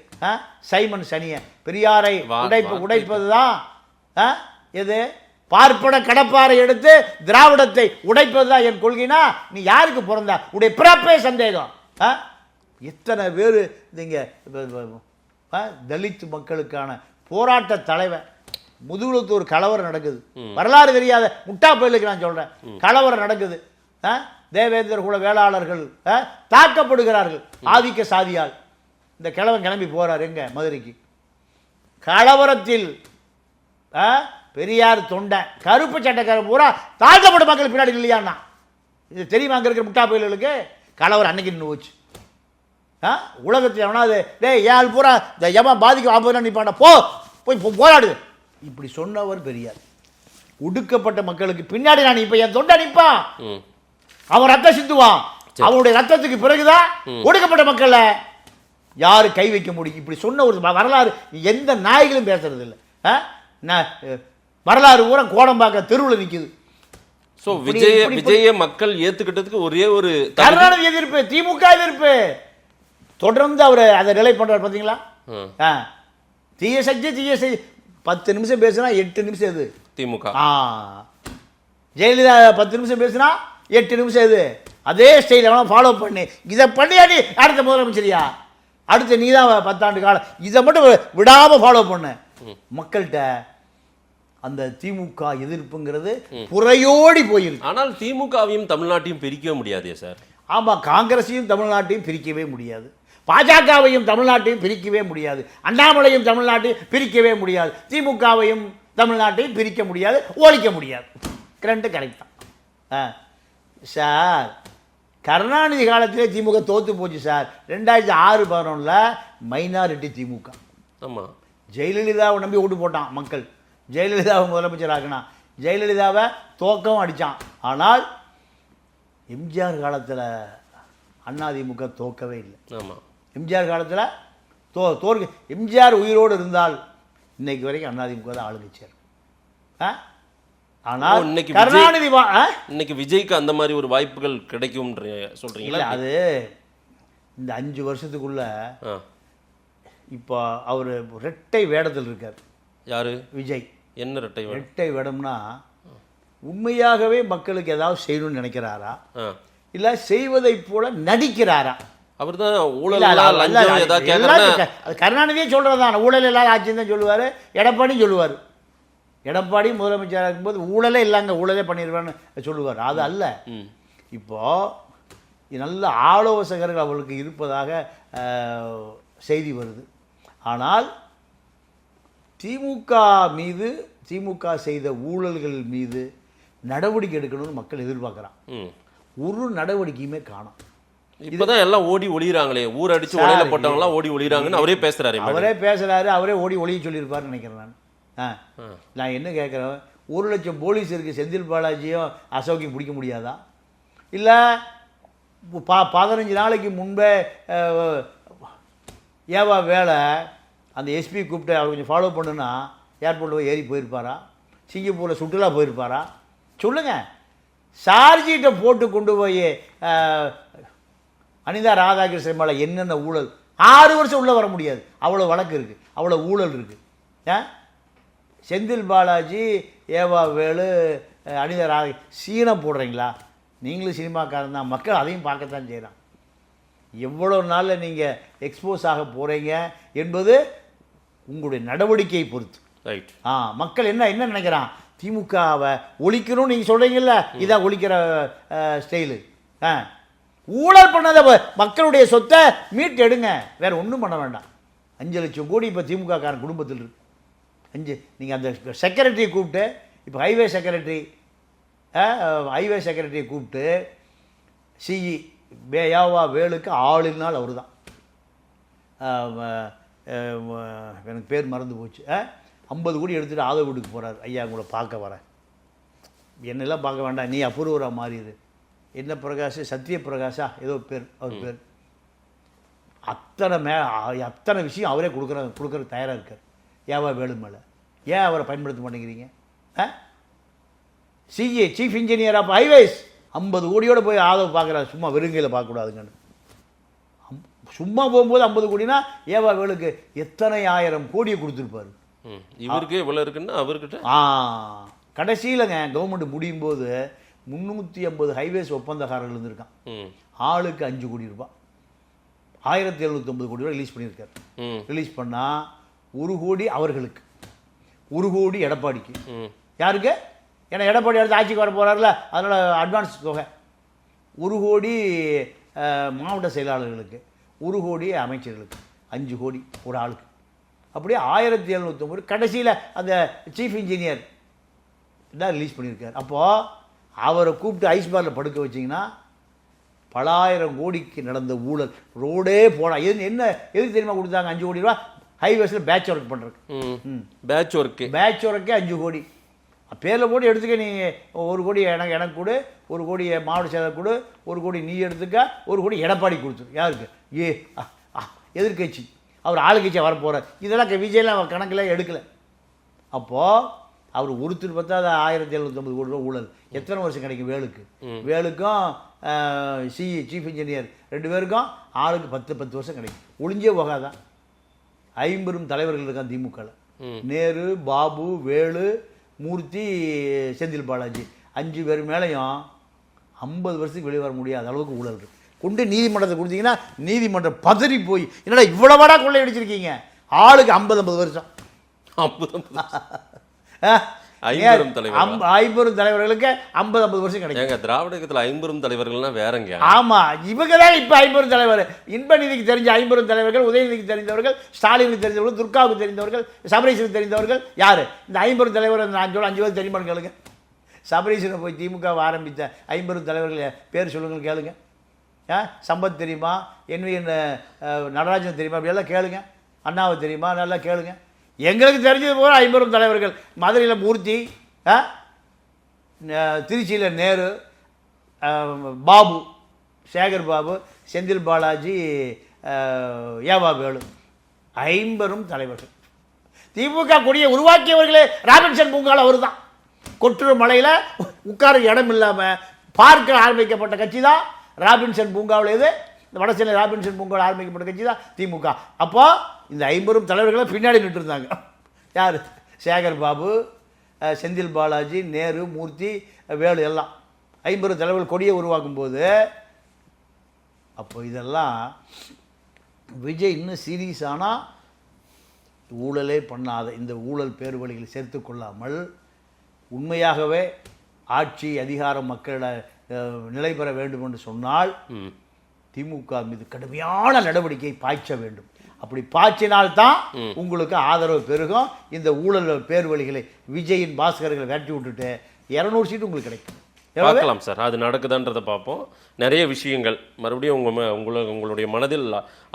சைமன் சனிய, பெரியாரை உடைப்பதுதான் எது? பார்ப்பன கடப்பாறை எடுத்து திராவிடத்தை உடைப்பதுதான் என் கொள்கைனா நீ யாருக்கு பிறந்தா? உடைய பிறப்பே சந்தேகம். எத்தனை பேர் நீங்க தலித் மக்களுக்கான போராட்ட தலைவர், முதுகுளத்தூர் கலவரம் நடக்குது, வரலாறு தெரியாத முட்டா பயிலுக்கு நான் சொல்றேன், கலவரம் நடக்குது. தேவேந்திர குல வேளாளர்கள் தாக்கப்படுகிறார்கள் ஆதிக்க சாதியால். இந்த கிழவன் கிளம்பி போறார் எங்க? மதுரைக்கு. கலவரத்தில் பெரியார் தொண்டை கருப்பு சட்டக்காரர் பூரா தாழ்த்தப்பட்ட மக்கள் பின்னாடி இல்லையாண்ணா. இது தெரியுமா அங்க இருக்கிற முட்டா பயில்களுக்கு? கலவரம் அன்னைக்கு நின்று போச்சு. உலகத்தில் எவனாவது ஏழு பூரா இந்த எவன் பாதிக்க 50 நிப்பாண்டா, போய் போராடு, இப்படி சொன்னவர் பெரியார். ஒடுக்கப்பட்ட மக்களுக்கு பின்னாடி நான் இப்ப என் தொண்டை நிற்பான், அவன் ரத்தம் சிந்துவான், அவனுடைய ரத்தத்துக்கு பிறகுதான் ஒடுக்கப்பட்ட மக்களை யாரு கை வைக்க முடியும். இப்படி சொன்ன ஒரு வரலாறு எந்த நாய்களும் பேசுறது இல்லை. வரலாறு பூரா கோடம்பாக்க தெருவில் நிற்குது. விஜய மக்கள் ஏத்துக்கிட்டதுக்கு ஒரே ஒரு கருணாநிதி எதிர்ப்பு, திமுக எதிர்ப்பு. தொடர்ந்து அவர் அதை நிலை பண்றாரு பாத்தீங்களா? தீய சக்தி 10 நிமிஷம் பேசுனா 8 நிமிஷம் எது? திமுக. ஜெயலலிதா 10 நிமிஷம் பேசுனா 8 நிமிஷம் எது? அதே ஸ்டைல் ஃபாலோ பண்ணி இதை பண்ணியாடி அடுத்த முதலமைச்சரியா, அடுத்த நீதான் 10 ஆண்டு காலம் இதை மட்டும் விடாம ஃபாலோ பண்ண மக்கள்கிட்ட அந்த திமுக எதிர்ப்புங்கிறது புறையோடி போயிருக்கு. ஆனால் திமுகவையும் தமிழ்நாட்டையும் பிரிக்கவே முடியாதே சார். ஆமாம், காங்கிரஸையும் தமிழ்நாட்டையும் பிரிக்கவே முடியாது, பாஜகவையும் தமிழ்நாட்டையும் பிரிக்கவே முடியாது, அண்ணாமலையும் தமிழ்நாட்டையும் பிரிக்கவே முடியாது, திமுகவையும் தமிழ்நாட்டையும் பிரிக்க முடியாது, ஒழிக்க முடியாது. ரெண்டு கரெக்ட் தான் சார். கருணாநிதி காலத்திலே திமுக தோற்று போச்சு சார். 2006-11 மைனாரிட்டி திமுக. ஆமாம், ஜெயலலிதாவை நம்பி ஓட்டு போட்டான் மக்கள். ஜெயலலிதாவை முதலமைச்சர் ஆக்கினான். ஜெயலலிதாவை தோக்கவும் அடித்தான். ஆனால் எம்ஜிஆர் காலத்தில் அதிமுக தோக்கவே இல்லை. ஆமாம், எம்ஜிஆர் காலத்தில் தோற்க எம்ஜிஆர் உயிரோடு இருந்தால் இன்னைக்கு வரைக்கும் அதிமுக தான் ஆளுங்கட்சியார். ஆனால் இன்னைக்கு கருணாநிதி இன்னைக்கு விஜய்க்கு அந்த மாதிரி ஒரு வாய்ப்புகள் கிடைக்கும் சொல்றீங்களா? அது இந்த 5 வருஷத்துக்குள்ள இப்போ அவர் ரெட்டை வேடத்தில் இருக்கார். யாரு? விஜய். என்ன ரெட்டை வேடம்? ரெட்டை வேடம்னா உண்மையாகவே மக்களுக்கு ஏதாவது செய்யணும்னு நினைக்கிறாரா, இல்லை செய்வதை போல நடிக்கிறாரா? அவர் தான் கருணாநிதியே சொல்றதுதான் ஊழல் இல்லாத ஆட்சின்னு தான் சொல்லுவார். எடப்பாடியும் சொல்லுவார். எடப்பாடி முதலமைச்சராக இருக்கும்போது ஊழலே இல்லைங்க, ஊழலே பண்ணிடுவேன்னு சொல்லுவார். அது அல்ல. இப்போ நல்ல ஆலோசகர்கள் அவர்களுக்கு இருப்பதாக செய்தி வருது. ஆனால் திமுக மீது, திமுக செய்த ஊழல்கள் மீது நடவடிக்கை எடுக்கணும்னு மக்கள் எதிர்பார்க்குறான். ஒரு நடவடிக்கையுமே காணும். இப்பதான் எல்லாம் ஓடி ஒளிறாங்களே, ஊர் அடிச்சு ஒளியில போட்டவங்களாம் ஓடி ஒளிறாங்கன்னு அவரே பேசுறாரு. அவரே ஓடி ஒளிய சொல்லியிருப்பாருன்னு நினைக்கிறேன் நான் என்ன கேட்குறேன், 1 லட்சம் போலீஸ் இருக்குது, செந்தில் பாலாஜியும் அசோக்கையும் பிடிக்க முடியாதா? இல்லை 15 நாளைக்கு முன்பே ஏவா வேலை அந்த எஸ்பி கூப்பிட்டு அவர் கொஞ்சம் ஃபாலோ பண்ணுன்னா ஏர்போர்ட்டில் ஏறி போயிருப்பாரா? சிங்கப்பூரில் சுற்றுலா போயிருப்பாரா? சொல்லுங்கள். சார்ஜிட்டை போட்டு கொண்டு போய் அனிதா ராதாகிருஷ்ணன் மேலே என்னென்ன ஊழல், 6 வருஷம் உள்ளே வர முடியாது, அவ்வளோ வழக்கு இருக்குது, அவ்வளோ ஊழல் இருக்குது. செந்தில் பாலாஜி, ஏவா வேலு, அனிதா ராதா சீனை போடுறீங்களா? நீங்களும் சினிமாக்காரன் தான், மக்கள் அதையும் பார்க்கத்தான் செய்கிறான். எவ்வளோ நாளில் நீங்கள் எக்ஸ்போஸ் ஆக போகிறீங்க என்பது உங்களுடைய நடவடிக்கையை பொறுத்து. ரைட். மக்கள் என்ன என்ன நினைக்கிறான், திமுகவை ஒழிக்கணும்னு நீங்கள் சொல்கிறீங்கல்ல, இதான் ஒழிக்கிற ஸ்டைலு. ஊழல் பண்ணதை மக்களுடைய சொத்தை மீட்டு எடுங்க, வேறு ஒன்றும் பண்ண வேண்டாம். 5 லட்சம் கோடி இப்போ திமுக காரன் குடும்பத்தில் இருக்கு. நீங்கள் அந்த செக்ரட்டரியை கூப்பிட்டு, இப்போ ஹைவே செக்ரட்டரியை கூப்பிட்டு சிஇ ஏவா வேலுக்கு ஆளினால் அவர் தான், எனக்கு பேர் மறந்து போச்சு, 50 கோடி எடுத்துகிட்டு ஆதவ வீட்டுக்கு போகிறார். ஐயா உங்களை பார்க்க வரேன், என்னெல்லாம் பார்க்க வேண்டாம், நீ அபூர்வராக மாறிடு. என்ன பிரகாஷ், சத்யபிரகாஷா ஏதோ பேர், அவர் பேர். அத்தனை விஷயம் அவரே கொடுக்குற தயாராக இருக்கார் ஏவா வேலு மேலே. ஏன் அவரை பயன்படுத்த மாட்டேங்கிறீங்க? CA chief engineer of highways 50 கோடியோடு போய் ஆதரவு பார்க்குறாரு. சும்மா வெறுங்கையில் பார்க்கக்கூடாதுங்கன்னு. சும்மா போகும்போது 50 கோடினா ஏவா வேலுக்கு எத்தனை 1000 கோடியை கொடுத்துருப்பாரு. இவருக்கு இவ்வளோ இருக்குன்னா அவர்கிட்ட கடைசியிலங்க கவர்மெண்ட் முடியும் போது 350 ஹைவேஸ் ஒப்பந்தக்காரர்கள் இருந்திருக்கான். ஆளுக்கு 5 கோடி ரூபாய், 1750 கோடி ரூபாய் ரிலீஸ் பண்ணியிருக்காரு. ரிலீஸ் பண்ணால் 1 கோடி அவர்களுக்கு, 1 கோடி எடப்பாடிக்கு. யாருக்கு? ஏன்னா எடப்பாடி அடுத்து ஆட்சிக்கு வர போகிறார்ல, அதனால் அட்வான்ஸ் தொகை. 1 கோடி மாவட்ட செயலாளர்களுக்கு, 1 கோடி அமைச்சர்களுக்கு, 5 கோடி ஒரு ஆளுக்கு. அப்படியே 1750. கடைசியில் அந்த சீஃப் இன்ஜினியர் தான் ரிலீஸ் பண்ணியிருக்கார். அப்போது அவரை கூப்பிட்டு ஐஸ் பாரில் படுக்க வச்சிங்கன்னா பல 1000 கோடிக்கு நடந்த ஊழல் ரோடே போனால் என்ன எதுக்கு தெரியுமா கொடுத்தாங்க? 5 கோடி ரூபா ஹைவேஸில் பேட்ச் ஒர்க் பண்ணுறதுக்கு. பேட்ச் ஒர்க்கே 5 கோடி. பேரில் போட்டு எடுத்துக்க, நீ 1 கோடி எனக்கு கொடு, 1 கோடி மாவட்ட செயலர் கொடு, 1 கோடி நீ எடுத்துக்க, 1 கோடி எடப்பாடி கொடுத்துரு. யாருக்கு? எதிர்கட்சி. அவர் ஆளுங்கட்சியாக வரப்போகிறார். இதெல்லாம் விஜயெல்லாம் கணக்கில் எடுக்கலை. அப்போது அவர் ஒருத்தர் பார்த்தா 1750 கோடி ரூபா ஊழல். எத்தனை வருஷம் கிடைக்கும் வேலுக்கு? வேலுக்கும் சிஇ சீஃப் இன்ஜினியர் 2 பேருக்கும் ஆளுக்கு 10 வருஷம் கிடைக்கும். ஒளிஞ்சே போகாதான். 50 தலைவர்கள் இருக்கான் திமுகவில். நேரு, பாபு, வேலு, மூர்த்தி, செந்தில் பாலாஜி 5 பேர் மேலேயும் 50 வருஷத்துக்கு வெளியே வர முடியாத அளவுக்கு ஊழல் இருக்குது. கொண்டு நீதிமன்றத்தை கொடுத்தீங்கன்னா நீதிமன்றம் பதறி போய், என்னடா இவ்வளவாடா கொள்ளை அடிச்சிருக்கீங்க, ஆளுக்கு 50 வருஷம். ஐம்பெரும் தலைவர்கள். 50 தலைவர்களுக்கு 50 வருஷம் கிடைக்கும். ஏங்க திராவிட இயக்கத்தில் ஐம்பெரும் தலைவர்கள்னா வேறங்க. ஆமா, இவங்க தான் இப்ப 50 தலைவர். இன்பநிதிக்கு தெரிஞ்ச 50 தலைவர்கள், உதயநிதிக்கு தெரிந்தவர்கள், ஸ்டாலினுக்கு தெரிந்தவர்கள், துர்காவுக்கு தெரிந்தவர்கள், சபரீஷனுக்கு தெரிந்தவர்கள் யாரு? இந்த 50 தலைவர் நான் சொல்ல 5 பேர் தெரியுமான்னு கேளுங்க. சபரீஷனை போய் திமுகவை ஆரம்பித்த 50 தலைவர்கள் பேர் சொல்லுங்கள் கேளுங்க. சம்பத் தெரியுமா, என்விஎன் நடராஜன் தெரியுமா, அப்படியெல்லாம் கேளுங்க. அண்ணாவை தெரியுமா, நல்லா கேளுங்க. எங்களுக்கு தெரிஞ்சது போல 50 தலைவர்கள். மதுரையில் மூர்த்தி, திருச்சியில் நேரு, பாபு, சேகர் பாபு, செந்தில் பாலாஜி, ஏவா வேலு, 50 தலைவர்கள். திமுக கொடியை உருவாக்கியவர்களே ராபின்சன் பூங்கால் அவர் தான். கொட்டுற மலையில் உட்கார இடம் இல்லாமல் பார்க்க ஆரம்பிக்கப்பட்ட கட்சி தான் ராபின்சன் பூங்காவில். இது இந்த வடசென்னை ராபின்சன் பூங்காவில் ஆரம்பிக்கப்பட்ட கட்சி தான் திமுக. அப்போ இந்த 50 தலைவர்களை பின்னாடி நின்று இருந்தாங்க. யார்? சேகர் பாபு, செந்தில் பாலாஜி, நேரு, மூர்த்தி, வேலு எல்லாம் 50 தலைவர்கள் கொடியை உருவாக்கும் போது அப்போ இதெல்லாம் விஜய் இன்னும் சீரியஸ் ஆனால் ஊழலே பண்ணாத இந்த ஊழல் பேர் வழிகளை சேர்த்து கொள்ளாமல் உண்மையாகவே ஆட்சி அதிகாரம் மக்களிட நிலை பெற வேண்டும் என்று சொன்னால் திமுக மீது கடுமையான நடவடிக்கை பாய்ச்ச வேண்டும். அப்படி பாய்ச்சினால்தான் உங்களுக்கு ஆதரவு பெருகும். இந்த ஊழல் பேர் வழிகளை விஜயின் பாஸ்கர்களை விரட்டி விட்டுட்டு 200 சீட்டு உங்களுக்கு கிடைக்கும். பார்க்கலாம் சார், அது நடக்குதான்றதை பார்ப்போம். நிறைய விஷயங்கள் மறுபடியும் உங்களுடைய மனதில்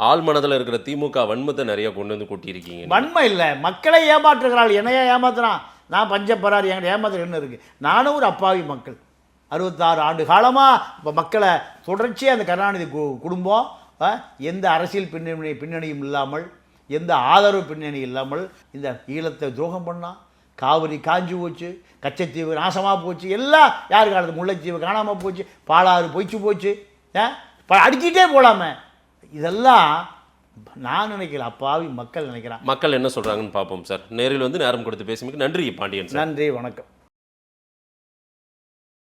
ஆள் மனதில் இருக்கிற திமுக வன்மத்தை நிறைய கொண்டு வந்து கூட்டியிருக்கீங்க. வன்மை இல்லை, மக்களை ஏமாற்றுகிறாள். என்னையா ஏமாத்துறான்? நான் பஞ்சப்பரார், என்கிட்ட ஏமாத்துற என்ன இருக்குது? நானும் ஒரு அப்பாவி மக்கள். 66 ஆண்டு காலமாக இப்போ மக்களை தொடர்ச்சியாக அந்த கருணாநிதி குடும்பம் எந்த அரசியல் பின்னணியும் இல்லாமல், எந்த ஆதரவு பின்னணி இல்லாமல் இந்த ஈழத்தை துரோகம் பண்ணால், காவிரி காஞ்சி போச்சு, கச்சத்தீவு நாசமாக போச்சு, எல்லாம் யார் காலத்து முல்லைத்தீவு காணாமல் போச்சு, பாலாறு பொய்ச்சு போச்சு, அடிக்கிட்டே போகலாமே. இதெல்லாம் நான் நினைக்கல, அப்பாவி மக்கள் நினைக்கிறான். மக்கள் என்ன சொல்கிறாங்கன்னு பார்ப்போம் சார். நேரில் வந்து நேரம் கொடுத்து பேசுமிக்கு நன்றி பாண்டியன் சார். நன்றி, வணக்கம்.